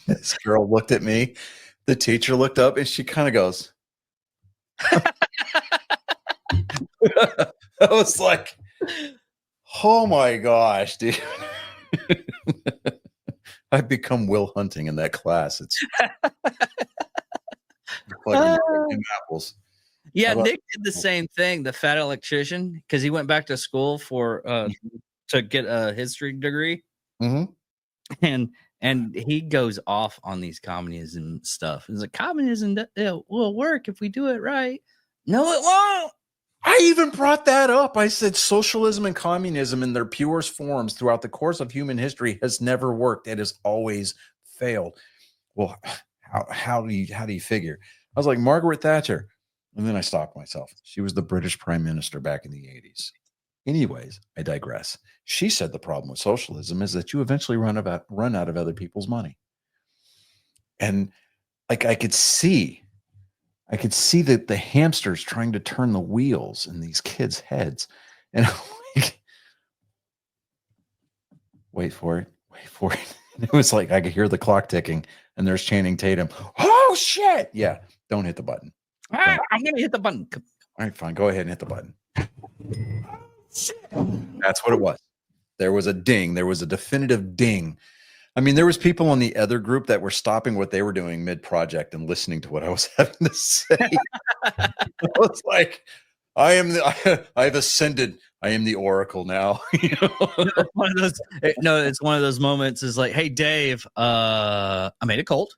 This girl looked at me. The teacher looked up and she kind of goes, I was like, oh my gosh, dude. I've become Will Hunting in that class. It's apples. Yeah, Nick did the same thing, the fat electrician, because he went back to school for to get a history degree. Mm-hmm. And he goes off on these communism stuff. He's like, communism will work if we do it right. No, it won't. I even brought that up. I said socialism and communism in their purest forms throughout the course of human history has never worked. It has always failed. Well, how do you figure? I was like, Margaret Thatcher. And then I stopped myself. She was the British prime minister back in the 80s. Anyways, I digress. She said the problem with socialism is that you eventually run out of other people's money. And like I could see that the hamsters trying to turn the wheels in these kids' heads. And I'm like, wait for it. And it was like I could hear the clock ticking, and there's Channing Tatum. Oh shit! Yeah, don't hit the button. I'm gonna hit the button. All right, fine. Go ahead and hit the button. That's what it was. There was a ding. There was a definitive ding. I mean, there was people on the other group that were stopping what they were doing mid-project and listening to what I was having to say. I was like, I've ascended. I am the oracle now. You know? It's one of those moments is like, hey, Dave, I made it cold.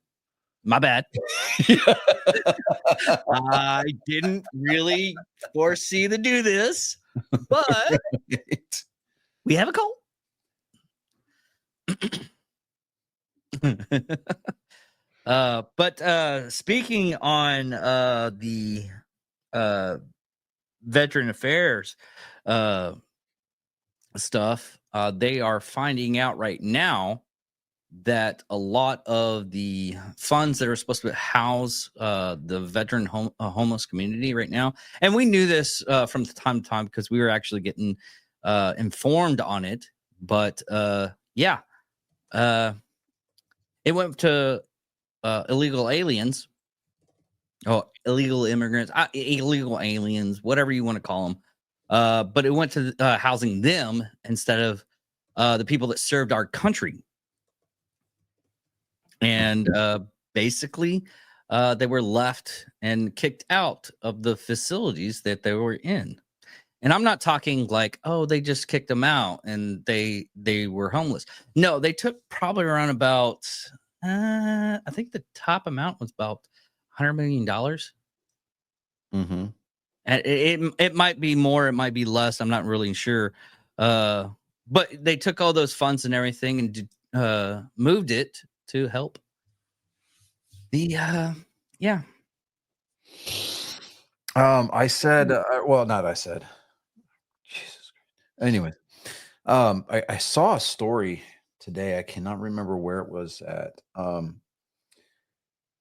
My bad. I didn't really foresee to do this, but we have a cold. But speaking on the veteran affairs stuff, they are finding out right now that a lot of the funds that are supposed to house the veteran homeless community right now, and we knew this from time to time because we were actually getting informed on it, but it went to illegal aliens, illegal immigrants, illegal aliens, whatever you want to call them. But it went to housing them instead of the people that served our country. And basically, they were left and kicked out of the facilities that they were in. And I'm not talking like, oh, they just kicked them out and they were homeless. No, they took probably around about, I think the top amount was about $100 million. Mm-hmm. And it might be more, it might be less. I'm not really sure. But they took all those funds and everything and moved it to help the I said, well, not I said. Jesus. Anyway, I saw a story today. I cannot remember where it was at.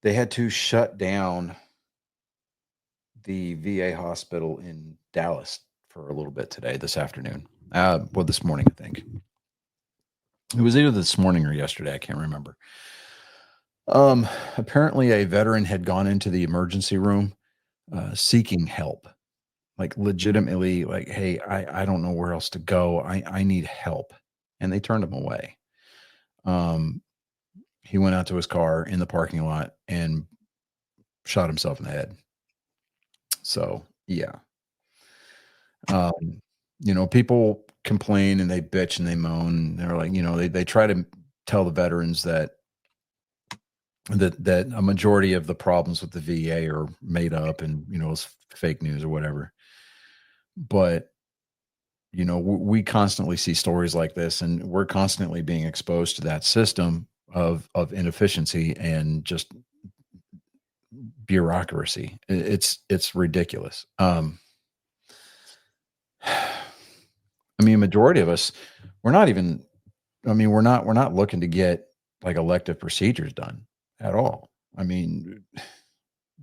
They had to shut down the VA hospital in Dallas for a little bit today, this afternoon. Well, this morning, I think. It was either this morning or yesterday. I can't remember. Apparently a veteran had gone into the emergency room seeking help, like legitimately, like, hey, I don't know where else to go. I need help. And they turned him away. He went out to his car in the parking lot and shot himself in the head. So, yeah. People complain and they bitch and they moan. They're like, they try to tell the veterans that a majority of the problems with the VA are made up and, it's fake news or whatever. But, we constantly see stories like this, and we're constantly being exposed to that system of inefficiency and just bureaucracy. It's ridiculous. Majority of us, we're not looking to get like elective procedures done at all.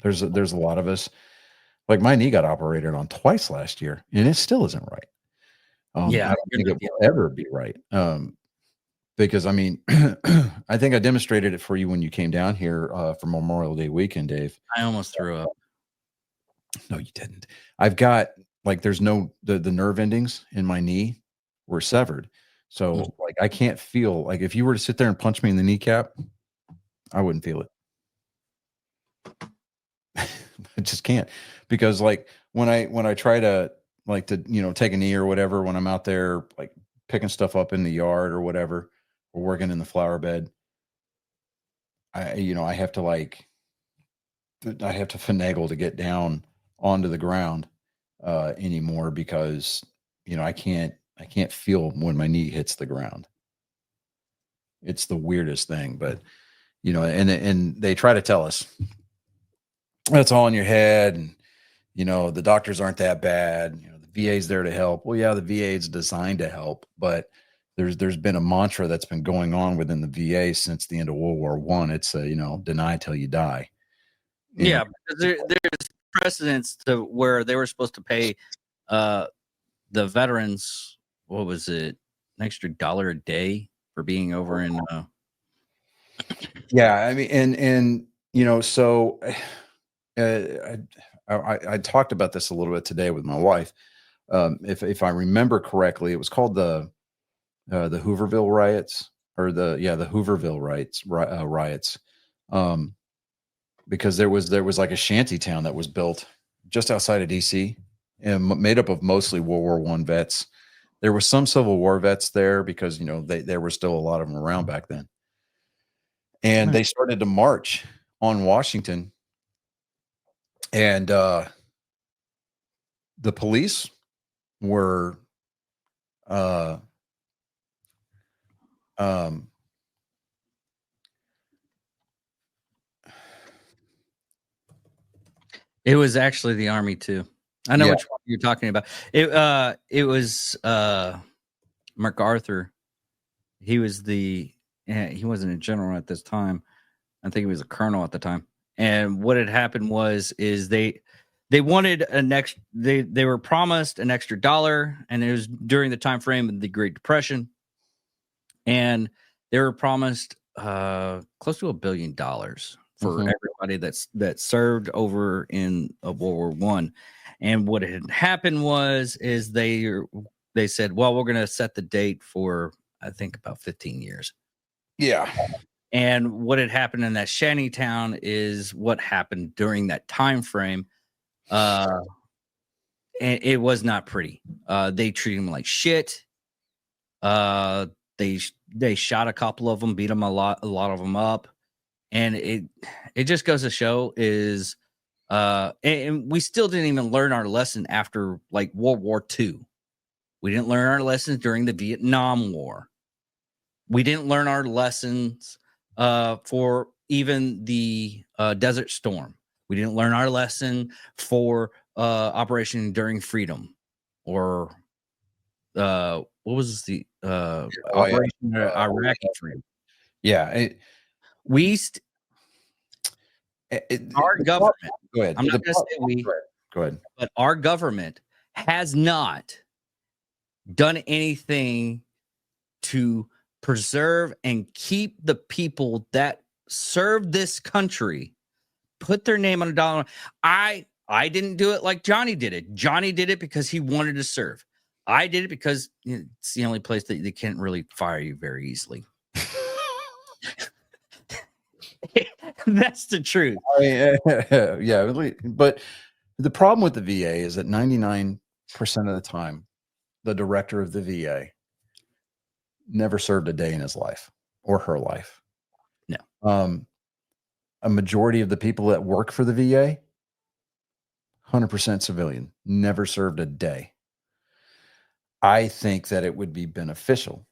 There's a lot of us, like my knee got operated on twice last year and it still isn't right. I don't think it will ever be right. Because I think I demonstrated it for you when you came down here for Memorial Day weekend, Dave. I almost threw up. No, you didn't. I've got there's no the nerve endings in my knee were severed. So I can't feel, like if you were to sit there and punch me in the kneecap, I wouldn't feel it. I just can't, because when I try to take a knee or whatever, when I'm out there like picking stuff up in the yard or whatever, or working in the flower bed, I have to finagle to get down onto the ground. anymore because I can't feel when my knee hits the ground. It's the weirdest thing, but and they try to tell us that's all in your head, and the doctors aren't that bad. The VA's there to help. Well, yeah, the VA is designed to help, but there's been a mantra that's been going on within the VA since the end of World War I. It's deny till you die. Yeah, because there's precedents to where they were supposed to pay the veterans, what was it, an extra $1 a day for being over in Yeah, I mean, and so I talked about this a little bit today with my wife. If I remember correctly, it was called the Hooverville riots, or the Hooverville riots, because there was like a shanty town that was built just outside of DC and made up of mostly World War I vets. There were some Civil War vets there because there were still a lot of them around back then, and they started to march on Washington, and the police were it was actually the Army too. I know which one you're talking about. It was MacArthur. He was he wasn't a general at this time. I think he was a colonel at the time. And what had happened is they wanted they were promised an extra $1, and it was during the time frame of the Great Depression, and they were promised close to $1 billion for everybody that served over in World War I. And what had happened is they said, well, we're going to set the date for, I think, about 15 years. Yeah. And what had happened in that shanty town is what happened during that time frame. And it was not pretty. They treated them like shit. They shot a couple of them, beat them a lot of them up, and it just goes to show is, and we still didn't even learn our lesson after like World War II. We didn't learn our lessons during the Vietnam War. We didn't learn our lessons for even the Desert Storm. We didn't learn our lesson for Operation Enduring Freedom, or what was the Operation Iraqi Freedom? Yeah, our government. Go ahead. I'm not going to say we. Go ahead. But our government has not done anything to preserve and keep the people that serve this country, put their name on a dollar. I didn't do it like Johnny did it. Johnny did it because he wanted to serve. I did it because it's the only place that they can't really fire you very easily. That's the truth. I mean, yeah, but the problem with the VA is that 99% of the time, the director of the VA never served a day in his life or her life. No. A majority of the people that work for the VA, 100% civilian, never served a day. I think that it would be beneficial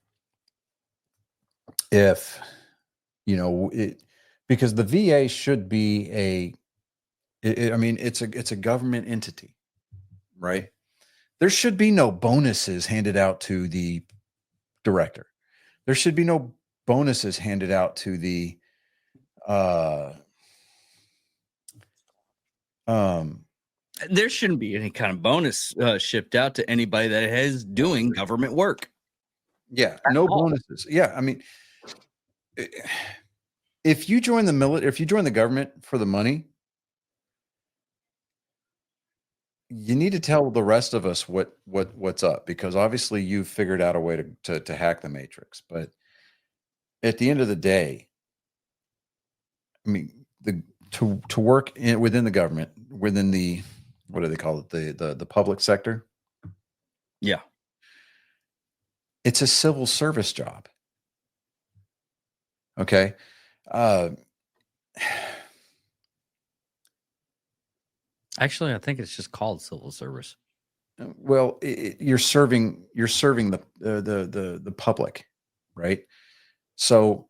if, because the VA should be it's a government entity, right? There should be no bonuses handed out to the director. There should be no bonuses handed out to the there shouldn't be any kind of bonus shipped out to anybody that is doing government work. Yeah, no bonuses. Yeah, I mean, if you join the military, if you join the government for the money, you need to tell the rest of us what's up, because obviously you've figured out a way to hack the matrix. But at the end of the day, I mean, to work within the government, within the, what do they call it, the public sector? Yeah, it's a civil service job. Okay. Actually, I think it's just called civil service. Well, you're serving the public, right? So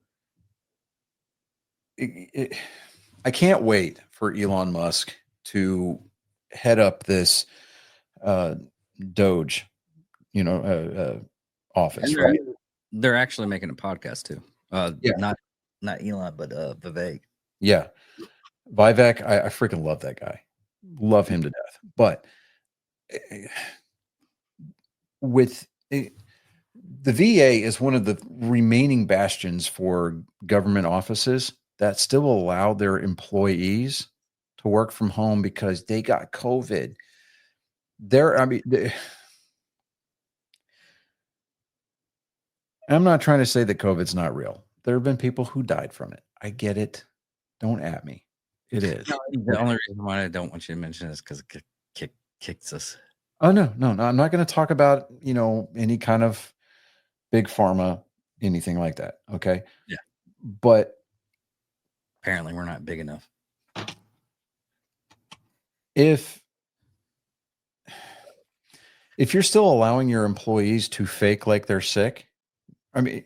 I can't wait for Elon Musk to head up this Doge, office, And right? they're actually making a podcast too. Yeah. Not Elon, but Vivek. Yeah. Vivek, I freaking love that guy. Love him to death. But with the VA is one of the remaining bastions for government offices that still allow their employees to work from home because they got COVID. I'm not trying to say that COVID's not real. There have been people who died from it. I get it. Don't at me. It is. No, the only reason why I don't want you to mention it is because it kicks us. Oh no. I'm not going to talk about any kind of big pharma, anything like that. Okay. Yeah. But apparently we're not big enough. If you're still allowing your employees to fake like they're sick, I mean,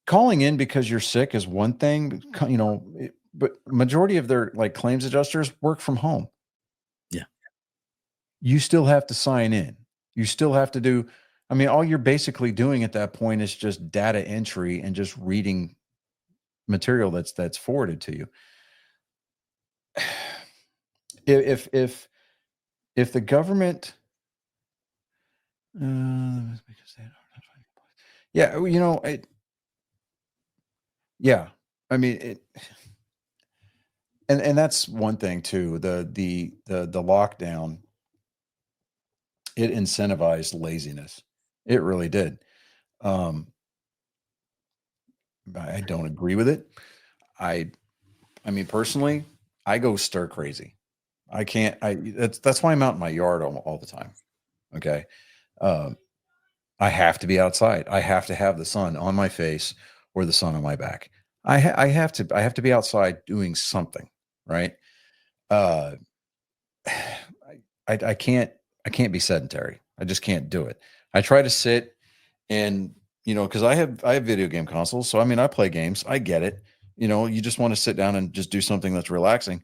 calling in because you're sick is one thing, but majority of their claims adjusters work from home. Yeah. You still have to sign in. You still have to do, all you're basically doing at that point is just data entry and just reading material that's forwarded to you. If the government, and that's one thing too. The lockdown, it incentivized laziness. It really did. I don't agree with it. Personally, I go stir crazy. I can't. That's why I'm out in my yard all the time. Okay. I have to be outside. I have to have the sun on my face or the sun on my back. I have to be outside doing something, right? I can't be sedentary. I just can't do it. I try to sit and, because I have video game consoles. So, I play games. I get it. You just want to sit down and just do something that's relaxing.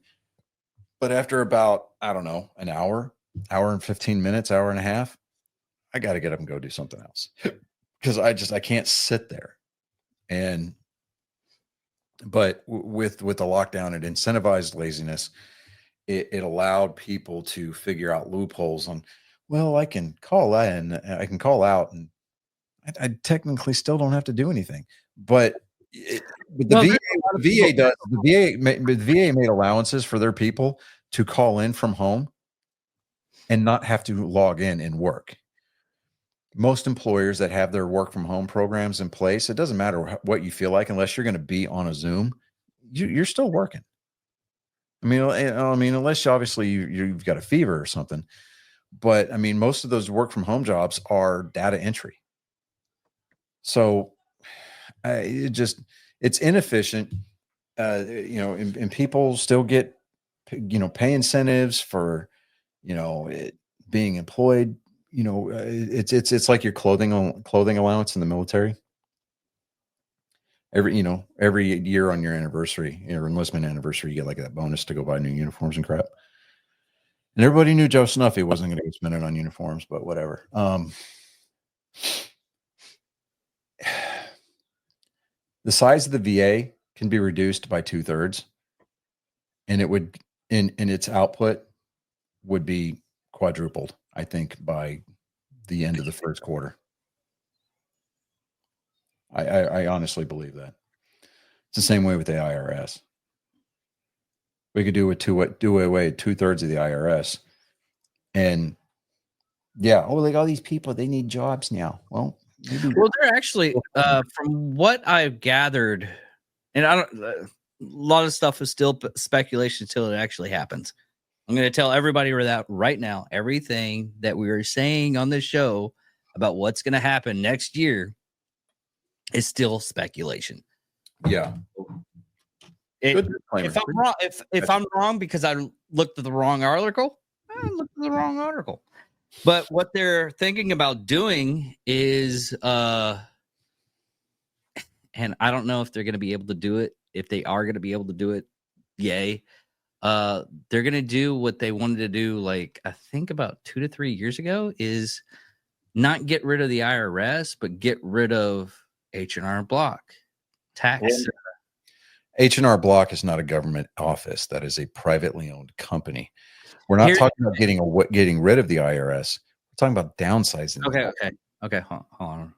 But after about, I don't know, an hour and 15 minutes, hour and a half, I got to get up and go do something else because I can't sit there. But with the lockdown, it incentivized laziness. It allowed people to figure out loopholes on, well, I can call in, I can call out, and I technically still don't have to do anything. But the VA made allowances for their people to call in from home and not have to log in and work. Most employers that have their work from home programs in place, it doesn't matter what you feel like, unless you're going to be on a Zoom, you're still working. Unless obviously you've got a fever or something. But most of those work from home jobs are data entry. So it's inefficient, and people still get, pay incentives for, being employed. It's like your clothing allowance in the military. Every year on your anniversary, your enlistment anniversary, you get that bonus to go buy new uniforms and crap. And everybody knew Joe Snuffy wasn't going to spend it on uniforms, but whatever. The size of the VA can be reduced by 2/3, and it would, in its output, would be quadrupled, I think, by the end of the first quarter. I honestly believe that. It's the same way with the IRS. We could do away with 2/3 of the IRS, and all these people, they need jobs now. Well, they're actually, from what I've gathered, and a lot of stuff is still speculation until it actually happens. I'm going to tell everybody that right now, everything that we were saying on this show about what's going to happen next year is still speculation. Yeah. If I'm wrong, if I'm wrong because I looked at the wrong article, I looked at the wrong article. But what they're thinking about doing is, and I don't know if they're going to be able to do it. If they are going to be able to do it, yay. They're going to do what they wanted to do, like, I think about 2 to 3 years ago, is not get rid of the IRS, but get rid of H&R Block tax. H&R Block is not a government office. That is a privately owned company. We're not Here- talking about getting rid of the IRS. We're talking about downsizing. the Okay. Hold on.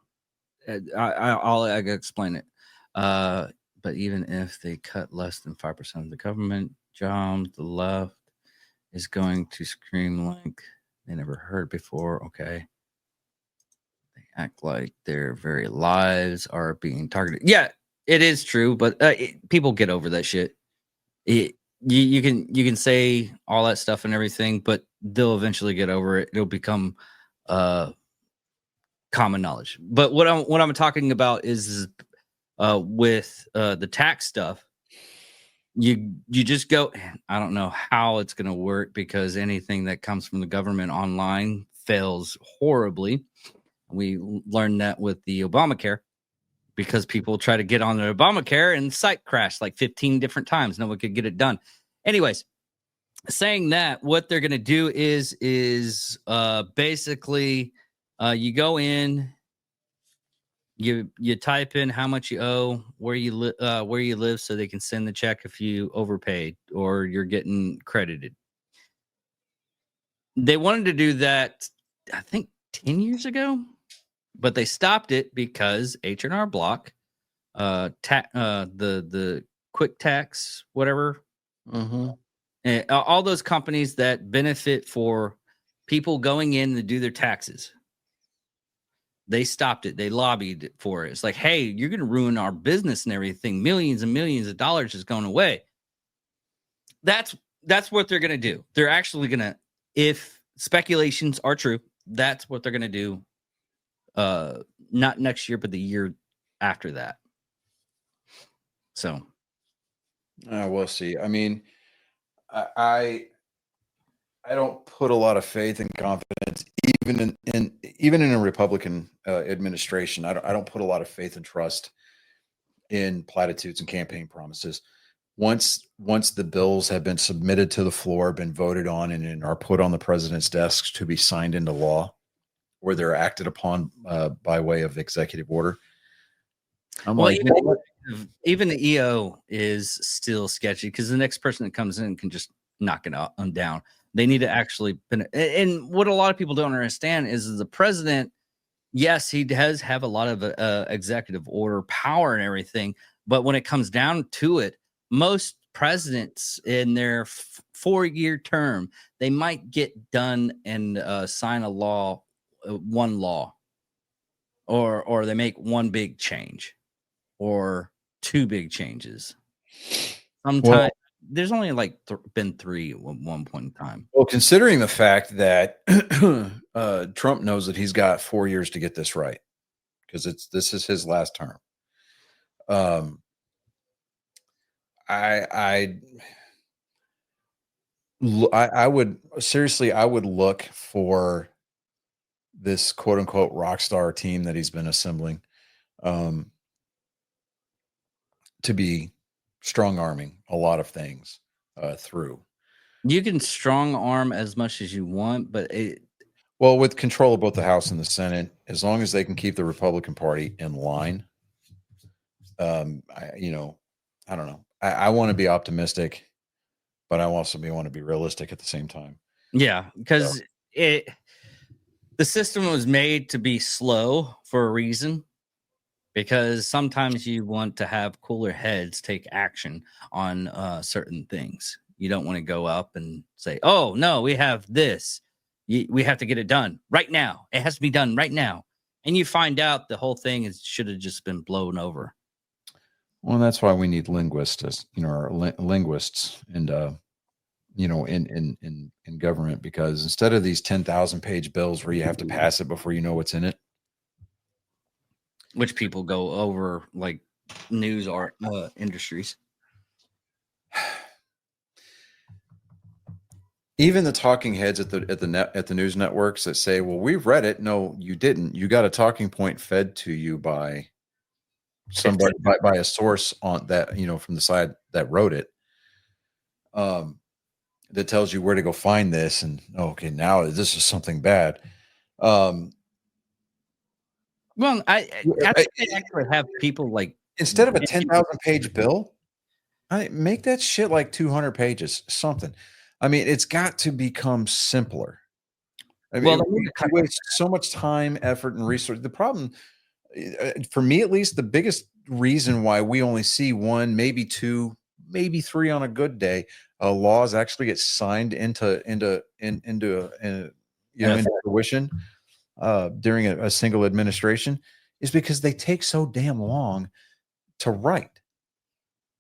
I'll explain it. But even if they cut less than 5% of the government jobs, the left is going to scream like they never heard before. Okay. They act like their very lives are being targeted. Yeah, it is true, but people get over that shit. You can say all that stuff and everything, but they'll eventually get over it. It'll become common knowledge. But what I'm talking about is with the tax stuff. You just go. I don't know how it's going to work because anything that comes from the government online fails horribly. We learned that with the Obamacare because people try to get on the Obamacare and the site crashed like 15 different times. No one could get it done. Anyways, saying that, what they're going to do is basically you go in, you type in how much you owe, where you live, so they can send the check if you overpaid or you're getting credited. They wanted to do that, I think, 10 years ago, but they stopped it because H&R Block, the Quick Tax, whatever, all those companies that benefit for people going in to do their taxes. They stopped it. They lobbied for it. It's like, hey, you're going to ruin our business and everything. Millions and millions of dollars is going away. That's what they're going to do. They're actually going to, if speculations are true, that's what they're going to do. Not next year, but the year after that. So, we'll see. I mean, I don't put a lot of faith and confidence, even in a Republican administration. I don't put a lot of faith and trust in platitudes and campaign promises. Once the bills have been submitted to the floor, been voted on, and are put on the president's desks to be signed into law, or they're acted upon by way of executive order, I'm like, even the EO is still sketchy because the next person that comes in can just knock it down. They need to actually, and what a lot of people don't understand is the president, yes, he does have a lot of executive order power and everything, but when it comes down to it, most presidents in their 4-year term, they might get done and sign a law, one law, or they make one big change or two big changes. Sometimes there's only like been 3 at one point in time. Well, considering the fact that Trump knows that he's got 4 years to get this right, because this is his last term. I would look for this quote unquote rock star team that he's been assembling to be strong arming a lot of things through. You can strong arm as much as you want, but with control of both the House and the Senate, as long as they can keep the Republican Party in line, I don't know. I want to be optimistic, but I also want to be realistic at the same time. Yeah, because the system was made to be slow for a reason. Because sometimes you want to have cooler heads take action on certain things. You don't want to go up and say, "Oh no, we have this. We have to get it done right now. It has to be done right now." And you find out the whole thing should have just been blown over. Well, that's why we need linguists, linguists, and in government, because instead of these 10,000-page bills where you have to pass it before you know what's in it, which people go over like news or industries. Even the talking heads at the news networks that say, "Well, we've read it." No, you didn't. You got a talking point fed to you by somebody, by a source on that, from the side that wrote it, that tells you where to go find this. And okay, now this is something bad. Well, I think they actually have people like Instead of a 10,000 page bill, make that shit like 200 pages, something. I mean, it's got to become simpler. I mean, we waste so much time, effort, and resource. The problem, for me at least, the biggest reason why we only see one, maybe two, maybe three on a good day, laws actually get signed into fruition during a single administration, is because they take so damn long to write.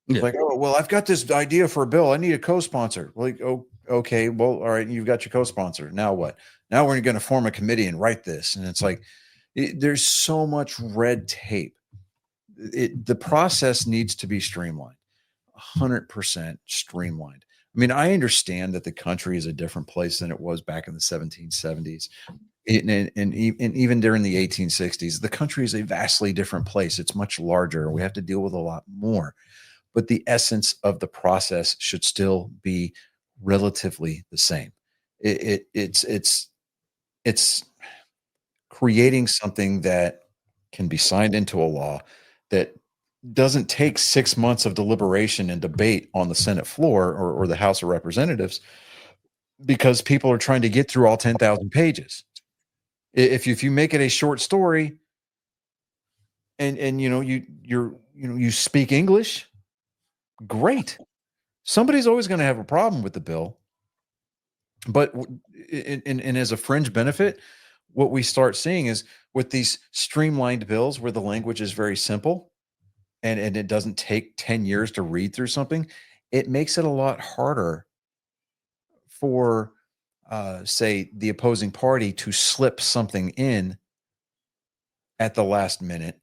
Yeah. Like, oh, well, I've got this idea for a bill. I need a co-sponsor. Like, oh, okay, well, all right, you've got your co-sponsor. Now what? Now we're going to form a committee and write this. And it's like, there's so much red tape. The process needs to be streamlined, 100% streamlined. I mean, I understand that the country is a different place than it was back in the 1770s. And even during the 1860s, the country is a vastly different place. It's much larger. We have to deal with a lot more. But the essence of the process should still be relatively the same. It's creating something that can be signed into a law that doesn't take 6 months of deliberation and debate on the Senate floor or the House of Representatives, because people are trying to get through all 10,000 pages. If you make it a short story and you speak English, great. Somebody's always going to have a problem with the bill. But and as a fringe benefit, what we start seeing is with these streamlined bills where the language is very simple and it doesn't take 10 years to read through something, it makes it a lot harder for, say, the opposing party to slip something in at the last minute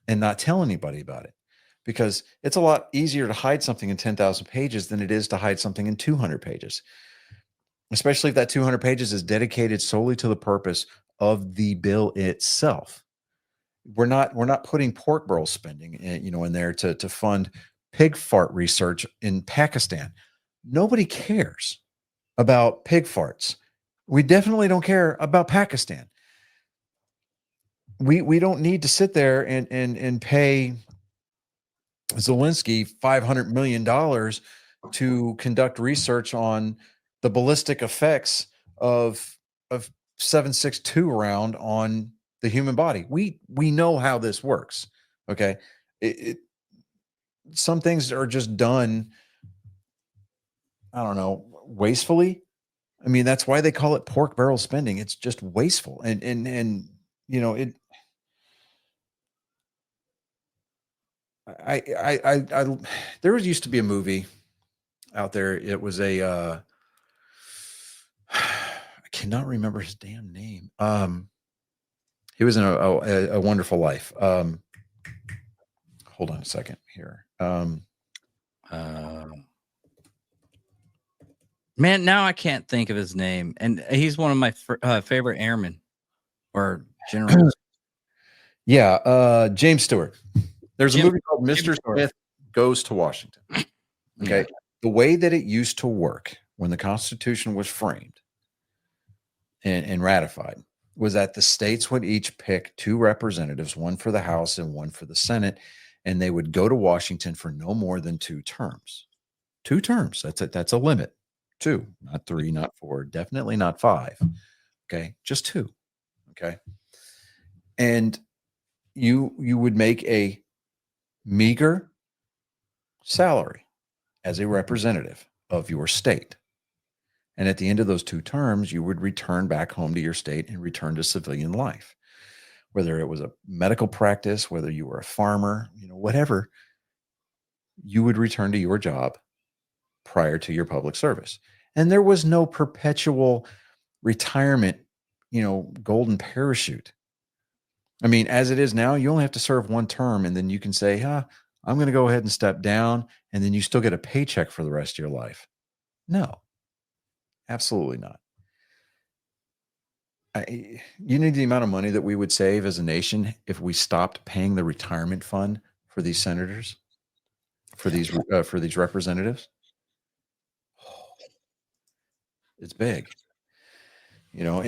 and not tell anybody about it. Because it's a lot easier to hide something in 10,000 pages than it is to hide something in 200 pages, especially if that 200 pages is dedicated solely to the purpose of the bill itself. We're not putting pork barrel spending in there to fund pig fart research in Pakistan. Nobody cares about pig farts. We definitely don't care about Pakistan. We don't need to sit there and pay Zelensky $500 million to conduct research on the ballistic effects of 7.62 round on the human body. We know how this works. Okay. Some things are just done, I don't know, wastefully. I mean, that's why they call it pork barrel spending. It's just wasteful. And there used to be a movie out there. It was I cannot remember his damn name. He was in a Wonderful Life. Hold on a second here. Man, now I can't think of his name, and he's one of my favorite airmen or generals. Yeah, James Stewart. There's a movie called Mr. Smith Goes to Washington. Okay. Yeah. The way that it used to work when the Constitution was framed and ratified was that the states would each pick 2 representatives, one for the House and one for the Senate, and they would go to Washington for no more than 2 terms. 2 terms. That's a limit. 2, not 3, not 4, definitely not 5. Okay. Just 2. Okay. And you would make a meager salary as a representative of your state. And at the end of those 2 terms, you would return back home to your state and return to civilian life, whether it was a medical practice, whether you were a farmer, whatever, you would return to your job prior to your public service. And there was no perpetual retirement, golden parachute. I mean, as it is now, you only have to serve 1 term and then you can say, I'm going to go ahead and step down, and then you still get a paycheck for the rest of your life. No, Absolutely not. You need the amount of money that we would save as a nation if we stopped paying the retirement fund for these senators, for these representatives. It's big. You know,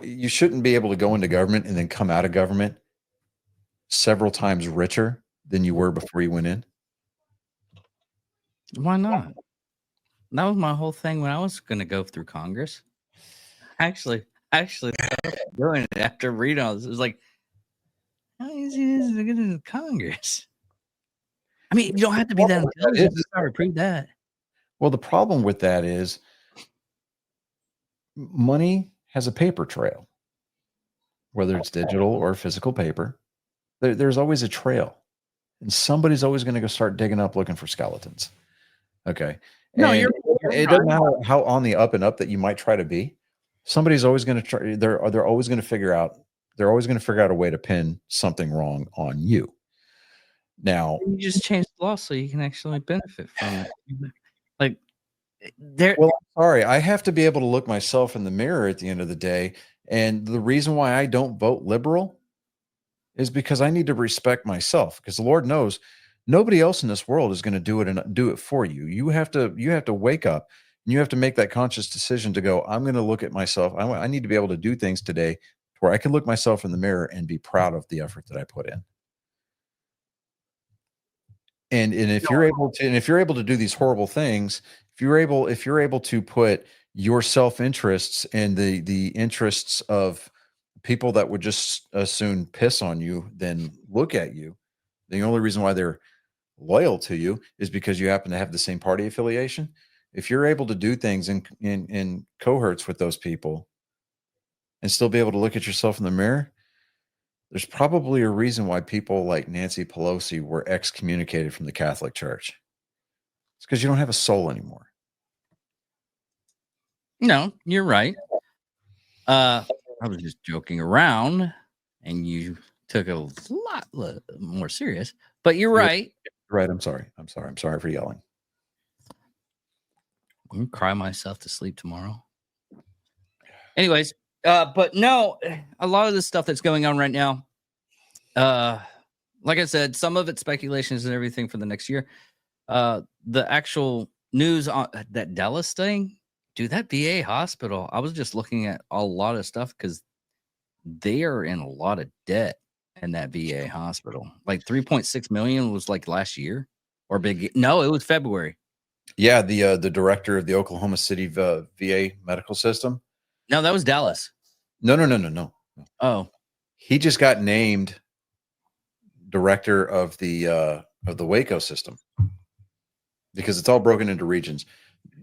you shouldn't be able to go into government and then come out of government several times richer than you were before you went in. Why not? That was my whole thing when I was going to go through Congress. Actually doing it after reading all this. It was like, how easy is it to get into Congress? I mean, you don't have to be that intelligent to start to prove that. Well, the problem with that is money has a paper trail, whether it's digital or physical paper. There's always a trail, and somebody's always going to go start digging up looking for skeletons. Okay. No, And you're it doesn't matter how on the up and up that you might try to be. Somebody's always going to try. They're always going to figure out. They're always going to figure out a way to pin something wrong on you. Now, you just change the law so you can actually benefit from it. Like, there. well, I'm sorry, I have to be able to look myself in the mirror at the end of the day. And the reason why I don't vote liberal is because I need to respect myself. Because the Lord knows nobody else in this world is going to do it and do it for you. You have to wake up and you have to make that conscious decision to go, I'm going to look at myself. I need to be able to do things today where I can look myself in the mirror and be proud of the effort that I put in. And if you're able to do these horrible things, if you're able to put your self-interests and the interests of people that would just as soon piss on you than look at you, the only reason why they're loyal to you is because you happen to have the same party affiliation. If you're able to do things in cohorts with those people and still be able to look at yourself in the mirror, there's probably a reason why people like Nancy Pelosi were excommunicated from the Catholic Church. It's because you don't have a soul anymore. No, you're right. I was just joking around, and you took it a lot more serious. But you're right. Right. I'm sorry. I'm sorry for yelling. I'm gonna cry myself to sleep tomorrow. Anyways, but no, a lot of the stuff that's going on right now, like I said, some of it's speculations and everything for the next year. The actual news on that Dallas thing, dude, that VA hospital, I was just looking at a lot of stuff because they are in a lot of debt in that VA hospital. Like 3.6 million was like last year or big. No, it was February. Yeah, the director of the Oklahoma City VA medical system. No, that was Dallas. No. Oh, he just got named director of the Waco system because it's all broken into regions.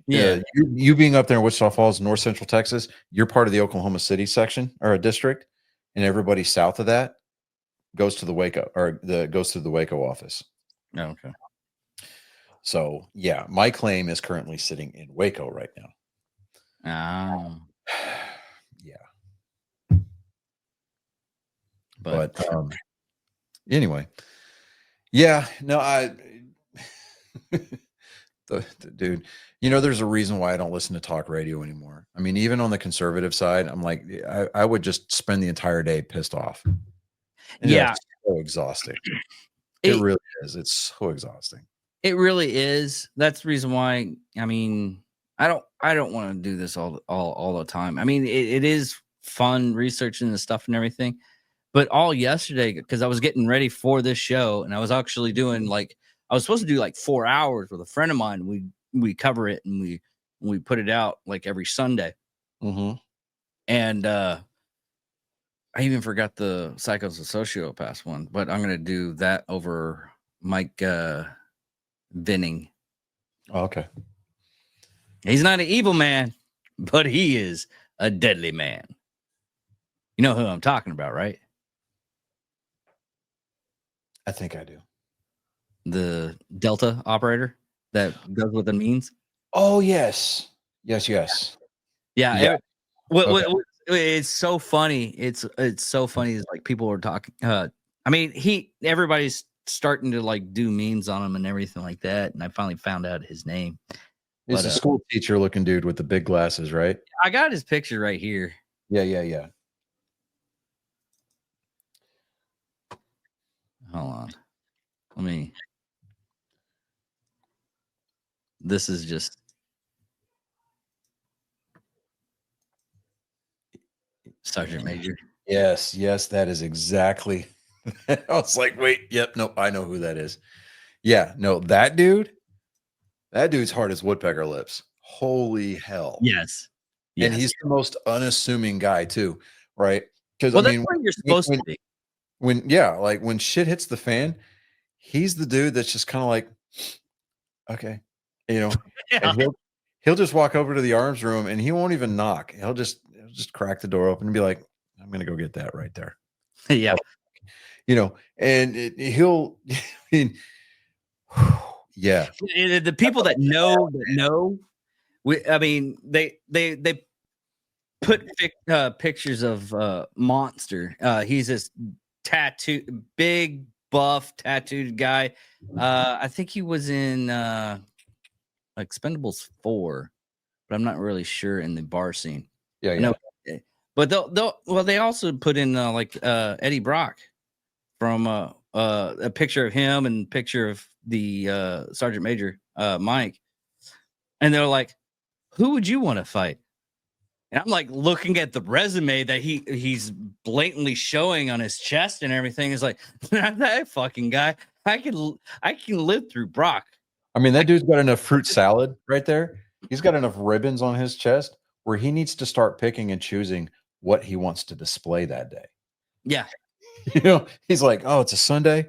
yeah. You being up there in Wichita Falls, North Central Texas, you're part of the Oklahoma City section or a district, and everybody south of that goes to the Waco goes to the Waco office. Oh, okay. So yeah, my claim is currently sitting in Waco right now. Yeah. But anyway, yeah, no, dude, there's a reason why I don't listen to talk radio anymore. I mean, even on the conservative side, I'm like, I would just spend the entire day pissed off. And yeah. It's so exhausting. It really is. It's so exhausting. It really is. That's the reason why. I mean, I don't want to do this all the time. I mean, it is fun researching the stuff and everything, but all yesterday because I was getting ready for this show and I was actually doing I was supposed to do like 4 hours with a friend of mine. We cover it and we put it out like every Sunday. Mm-hmm. And I even forgot the Psychos of Sociopaths one, but I'm gonna do that over Mike Vinning. Oh, okay. He's not an evil man, but he is a deadly man. You know who I'm talking about, right? I think I do. The Delta operator that goes with the means. Oh, yes. Yes. Yeah. It's so funny. It's so funny. It's like people are talking. I mean, everybody's starting to like do memes on him and everything like that. And I finally found out his name. He's But, a school teacher looking dude with the big glasses, right? I got his picture right here. Yeah. Hold on. Let me. This is just Sergeant Major. Yes, that is exactly. I was like, wait, yep, nope, I know who that is. Yeah, no, that dude's hard as woodpecker lips. Holy hell. Yes. And he's the most unassuming guy too, right? Because well, I that's mean, where you're supposed to be. like when shit hits the fan, he's the dude that's just kind of like, okay, and he'll just walk over to the arms room and he won't even knock. He'll just crack the door open and be like, I'm gonna go get that right there. Yeah. And he'll, I mean, yeah. The people that know, I mean, they put pictures of Monster. He's this big buff tattooed guy. I think he was in Expendables 4, but I'm not really sure in the bar scene. Yeah. But they also put in Eddie Brock from a picture of him and picture of the Sergeant Major Mike, and they're like, who would you want to fight? And I'm like looking at the resume that he's blatantly showing on his chest and everything. Is like, that fucking guy, I can live through Brock. I mean, that dude's got enough fruit salad right there. He's got enough ribbons on his chest where he needs to start picking and choosing what he wants to display that day. Yeah. He's like, oh, it's a Sunday.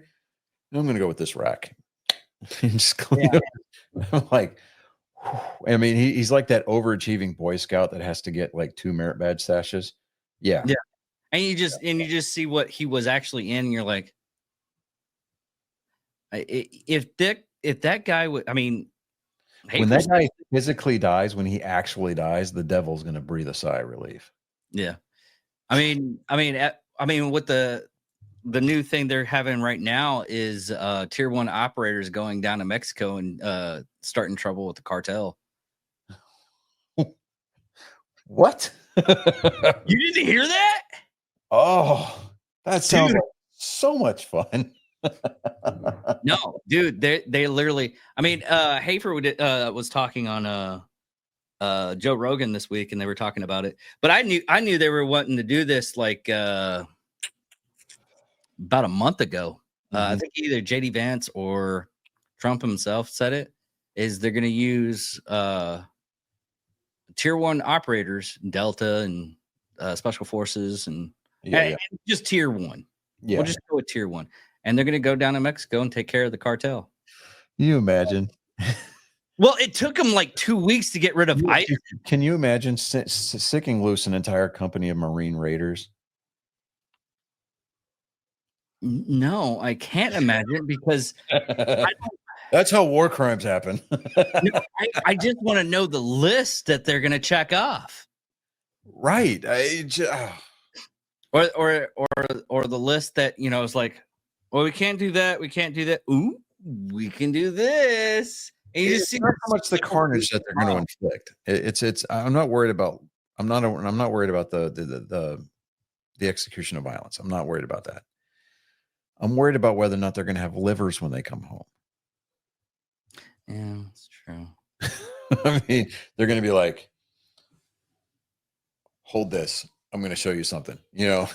I'm going to go with this rack. I'm like, I mean, he's like that overachieving Boy Scout that has to get like 2 merit badge sashes. Yeah. And you just see what he was actually in. And you're like, if that guy would, I mean, when that guy physically dies, when he actually dies, the devil's going to breathe a sigh of relief. Yeah. I mean, with the new thing they're having right now is tier 1 operators going down to Mexico and starting trouble with the cartel. What? You didn't hear that? Oh, that sounds like so much fun. No, dude, they literally. I mean, Hafer was talking on Joe Rogan this week, and they were talking about it. But I knew they were wanting to do this like about a month ago. I think either JD Vance or Trump himself said it. Is they're going to use tier 1 operators, Delta and Special Forces, and just tier 1. Yeah, we'll just go with tier 1, and they're going to go down to Mexico and take care of the cartel. Can you imagine? Well, it took them like 2 weeks to get rid of ICE. Can you imagine sicking loose an entire company of Marine Raiders? No, I can't imagine because that's how war crimes happen. I just want to know the list that they're going to check off. Right. Or the list that, is like, well, we can't do that. We can't do that. Ooh, we can do this. And you just see how much the carnage that they're going to inflict. It's. I'm not worried about. I'm not worried about the execution of violence. I'm not worried about that. I'm worried about whether or not they're going to have livers when they come home. Yeah, that's true. I mean, they're going to be like, hold this. I'm going to show you something, Yeah.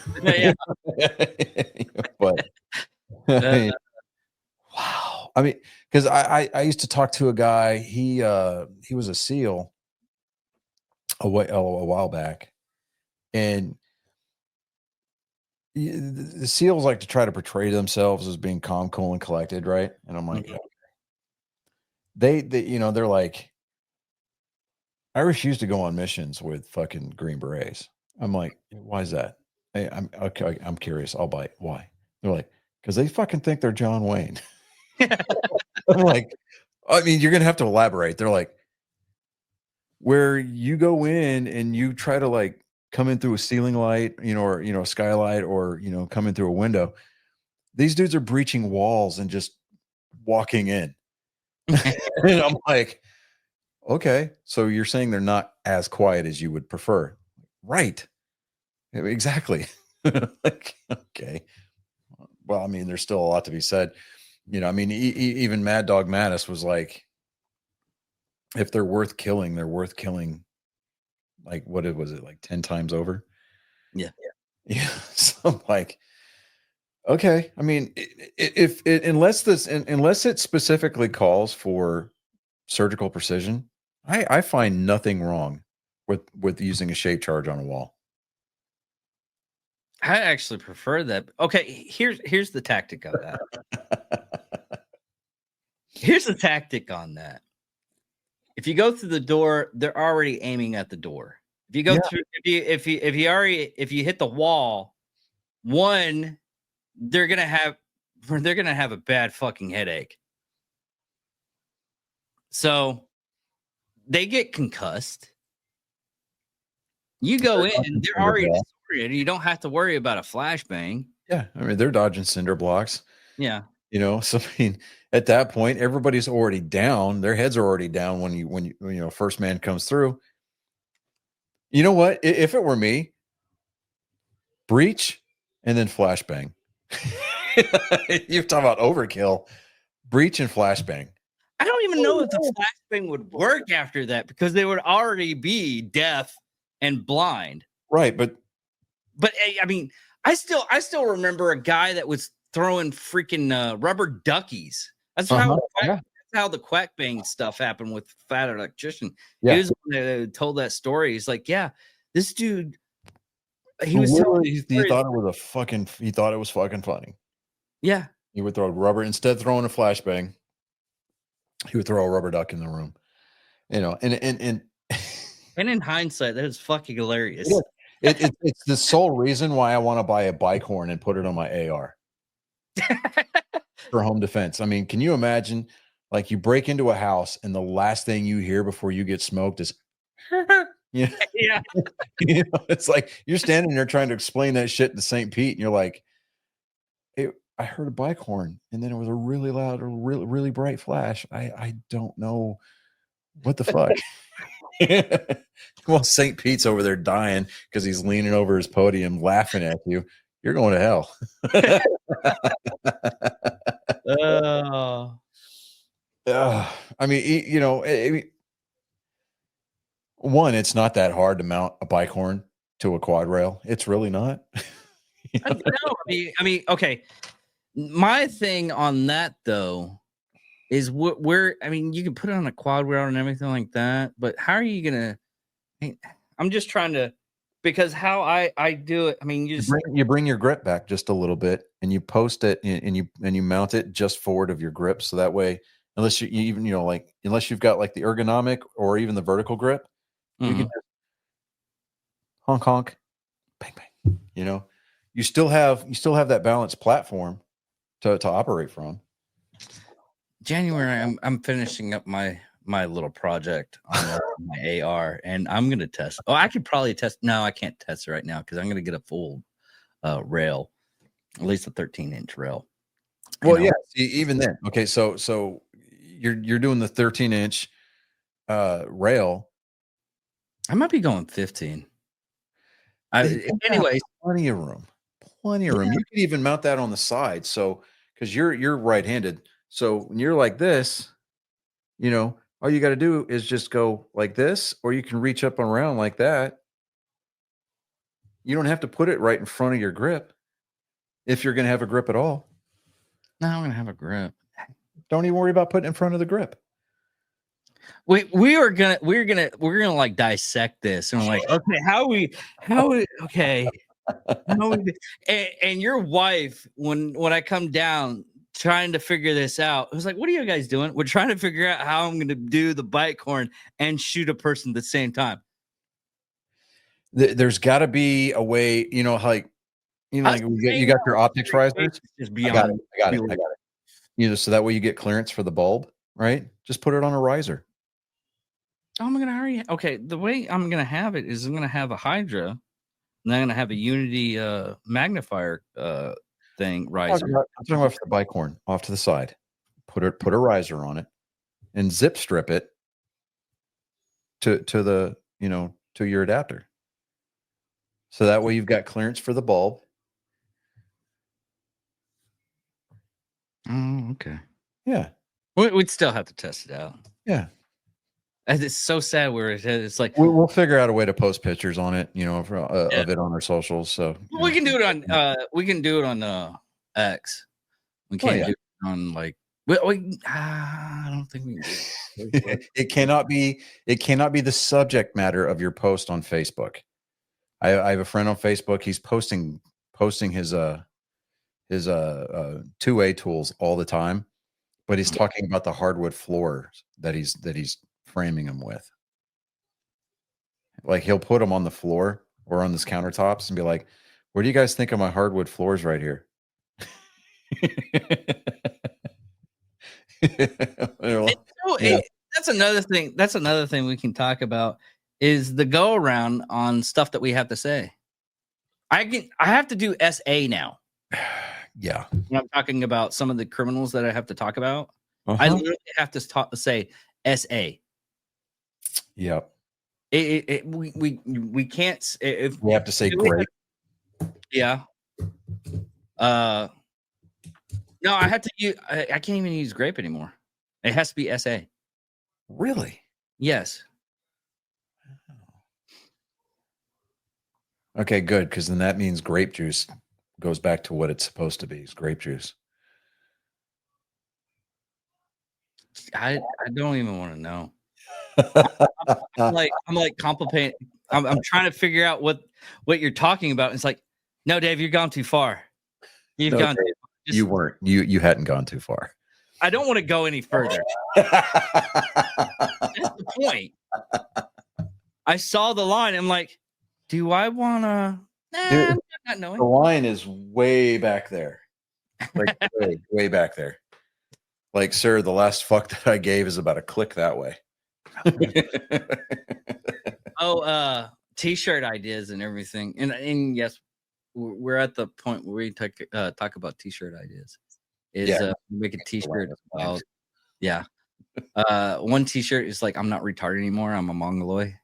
But wow. I mean, because I used to talk to a guy. He was a SEAL a while back, and the SEALs like to try to portray themselves as being calm, cool, and collected, right? And I'm like, they they're like, I refuse to go on missions with fucking Green Berets. I'm like, why is that? Hey, I'm curious. I'll bite. Why? They're like, because they fucking think they're John Wayne. I'm like, I mean, you're gonna have to elaborate. They're like, where you go in and you try to like come in through a ceiling light, or a skylight, or come in through a window. These dudes are breaching walls and just walking in. And I'm like, Okay, so you're saying they're not as quiet as you would prefer, right? Exactly. Like, okay. Well, I mean, there's still a lot to be said. I mean, even Mad Dog Mattis was like, if they're worth killing, they're worth killing. Like, what was it, like 10 times over? Yeah. Yeah. So I'm like, okay. I mean, if it, unless it specifically calls for surgical precision, I find nothing wrong with using a shape charge on a wall. I actually prefer that. Okay, here's the tactic of that. Here's the tactic on that. If you go through the door, they're already aiming at the door. If you go through, if you hit the wall, one, they're gonna have a bad fucking headache. So they get concussed. You go in, they're already disoriented. You don't have to worry about a flashbang. Yeah, I mean, they're dodging cinder blocks. Yeah. So I mean, at that point, everybody's already down. Their heads are already down when first man comes through. You know what? If it were me, breach and then flashbang. You're talking about overkill. Breach and flashbang. I don't even know if the flashbang would work after that because they would already be deaf and blind. Right, but I mean, I still remember a guy that was throwing freaking rubber duckies. That's how the quack bang stuff happened with Fat Electrician. Yeah. He was the one that told that story. He's like, yeah, this dude. He was literally, he thought it was fucking funny. Yeah. He would throw rubber instead of throwing a flashbang. He would throw a rubber duck in the room. And in hindsight, that is fucking hilarious. It's the sole reason why I want to buy a bike horn and put it on my AR for home defense. I mean, can you imagine, like, you break into a house and the last thing you hear before you get smoked is, yeah. It's like you're standing there trying to explain that shit to St. Pete, and you're like, I heard a bike horn, and then it was a really loud, or really bright flash. I don't know what the fuck. Well, St. Pete's over there dying because he's leaning over his podium laughing at you. You're going to hell. I mean, one, it's not that hard to mount a bike horn to a quad rail. It's really not. No, I mean, okay. My thing on that though is where I mean, you can put it on a quad rail and everything like that, but how are you gonna? I'm just trying to, because how I do it. I mean, you bring your grip back just a little bit, and you post it, and you mount it just forward of your grip, so that way, unless you even unless you've got like the ergonomic or even the vertical grip, you can just honk honk, bang bang. You still have that balanced platform to operate from. January, I'm finishing up my little project on my AR, and I'm gonna test. Oh, I could probably test. No, I can't test it right now because I'm gonna get a full rail, at least a 13-inch rail. Well, yeah. See, even then, okay. So you're doing the 13-inch rail. I might be going 15. Anyways, plenty of room. You can even mount that on the side. So because you're right-handed, so when you're like this, all you got to do is just go like this, or you can reach up and around like that. You don't have to put it right in front of your grip if you're going to have a grip at all. No, I'm going to have a grip. Don't even worry about putting it in front of the grip. We're gonna like dissect this, and we're like, okay, and your wife, when I come down trying to figure this out, I was like, what are you guys doing? We're trying to figure out how I'm gonna do the bike horn and shoot a person at the same time. There's got to be a way, you got your optics risers. Just I got it. So that way you get clearance for the bulb, right? Just put it on a riser. Oh, I'm gonna hurry. Okay, the way I'm gonna have it is I'm gonna have a Hydra, and I'm gonna have a Unity magnifier thing riser. I'm talking about for the bike horn off to the side. Put a riser on it and zip strip it to the, to your adapter. So that way you've got clearance for the bulb. Oh, okay. Yeah. We'd still have to test it out. Yeah. And it's so sad where it's like We'll figure out a way to post pictures on it, of it on our socials. So we can do it on X. We can't yeah. do it on like I don't think we can do it. It cannot be the subject matter of your post on Facebook. I have a friend on Facebook. He's posting his 2A tools all the time, but he's talking about the hardwood floors that he's framing them with. Like he'll put them on the floor or on his countertops and be like, "What do you guys think of my hardwood floors right here?" That's another thing. That's another thing we can talk about is the go around on stuff that we have to say. I have to do SA now. Yeah. When I'm talking about some of the criminals that I have to talk about, I Uh-huh. literally have to say SA. Yep. We can't if We have to say great. yeah. No, I have to use. I can't even use grape anymore. It has to be SA. Really? Yes. Okay, good. Because then that means grape juice goes back to what it's supposed to be. It's grape juice. I don't even want to know. I'm like complicated. I'm trying to figure out what you're talking about. It's like, no, Dave, you've gone too far. You've gone. Dave, you weren't. You hadn't gone too far. I don't want to go any further. That's the point. I saw the line. I'm like, do I want to? Nah, Dude, I'm not knowing. The line is way back there, like way back there. Like, sir, the last fuck that I gave is about a click that way. Oh, t-shirt ideas and everything, and yes, we're at the point where we talk about t-shirt ideas. Make a t-shirt about one t-shirt is like, I'm not retarded anymore, I'm a mongoloid.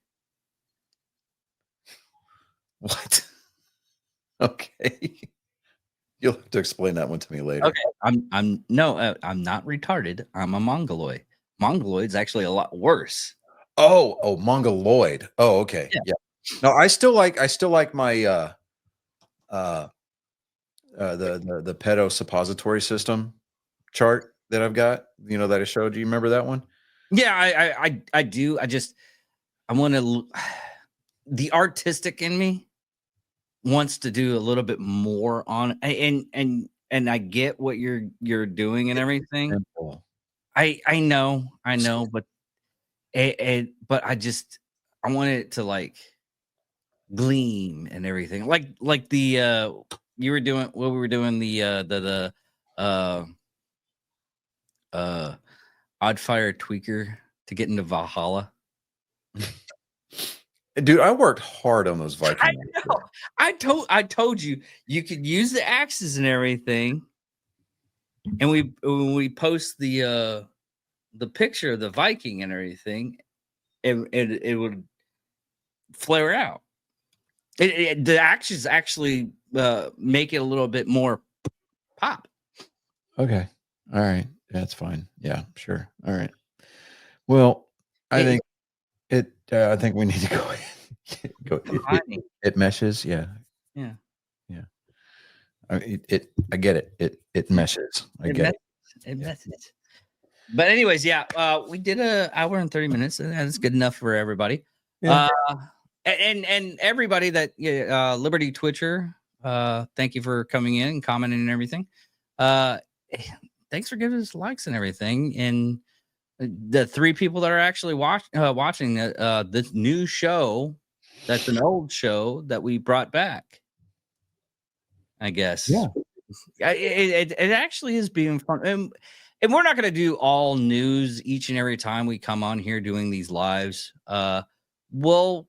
What? Okay, you'll have to explain that one to me later. Okay, I'm not retarded, I'm a mongoloid. Mongoloid's actually a lot worse. Oh, mongoloid. Oh, okay. Yeah. No, I still like my the pedo suppository system chart that I've got, that I showed you. Remember that one? Yeah, I do. I want to. The artistic in me wants to do a little bit more on, and I get what you're doing and everything. Simple. I know, but but I want it to like gleam and everything, like the you were doing what we were doing the Oddfire tweaker to get into Valhalla. Dude, I worked hard on those Vikings. I know. I told you could use the axes and everything, and when we post the picture of the Viking and everything, it would flare out. The axes actually make it a little bit more pop. Okay. All right. That's fine. Yeah, sure. All right. Well, I think we need to go. It meshes. Yeah. Yeah. Yeah. I get it. It meshes. I get it. It messes. But anyways, we did an hour and 30 minutes, and that's good enough for everybody. Yeah. And everybody that Liberty Twitcher, thank you for coming in and commenting and everything. Thanks for giving us likes and everything. And the 3 people that are actually watching this new show, that's an old show that we brought back, I guess. Yeah. It actually is being fun. And we're not going to do all news each and every time we come on here doing these lives. We'll,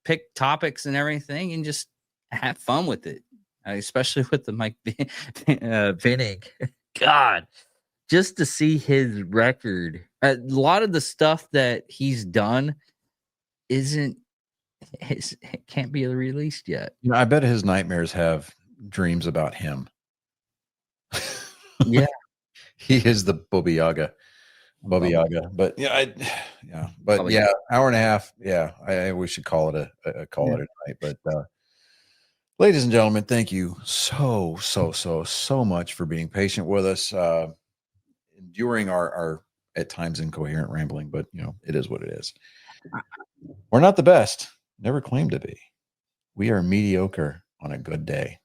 pick topics and everything and just have fun with it, especially with the Mike Vinnig. God, just to see his record. A lot of the stuff that he's done isn't it can't be released yet. You know, I bet his nightmares have dreams about him. Yeah. He is the Baba Yaga. Baba Yaga. But yeah, but Baba yeah, hour and a half. Yeah, we should call it a call it a night. But ladies and gentlemen, thank you so much for being patient with us during our at times incoherent rambling. But you know, it is what it is. We're not the best. Never claimed to be. We are mediocre on a good day.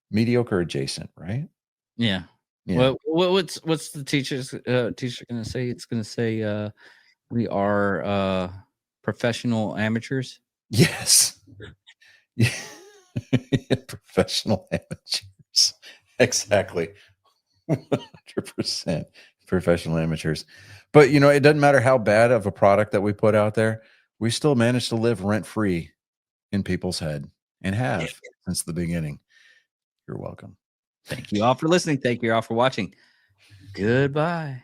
Mediocre adjacent, right? Yeah. Yeah. Well, what's the teacher going to say? It's going to say we are professional amateurs. Yes. Yeah. Professional amateurs. Exactly. 100% professional amateurs. But you know, it doesn't matter how bad of a product that we put out there, we still manage to live rent free in people's head and have since the beginning. You're welcome. Thank you all for listening. Thank you all for watching. Goodbye.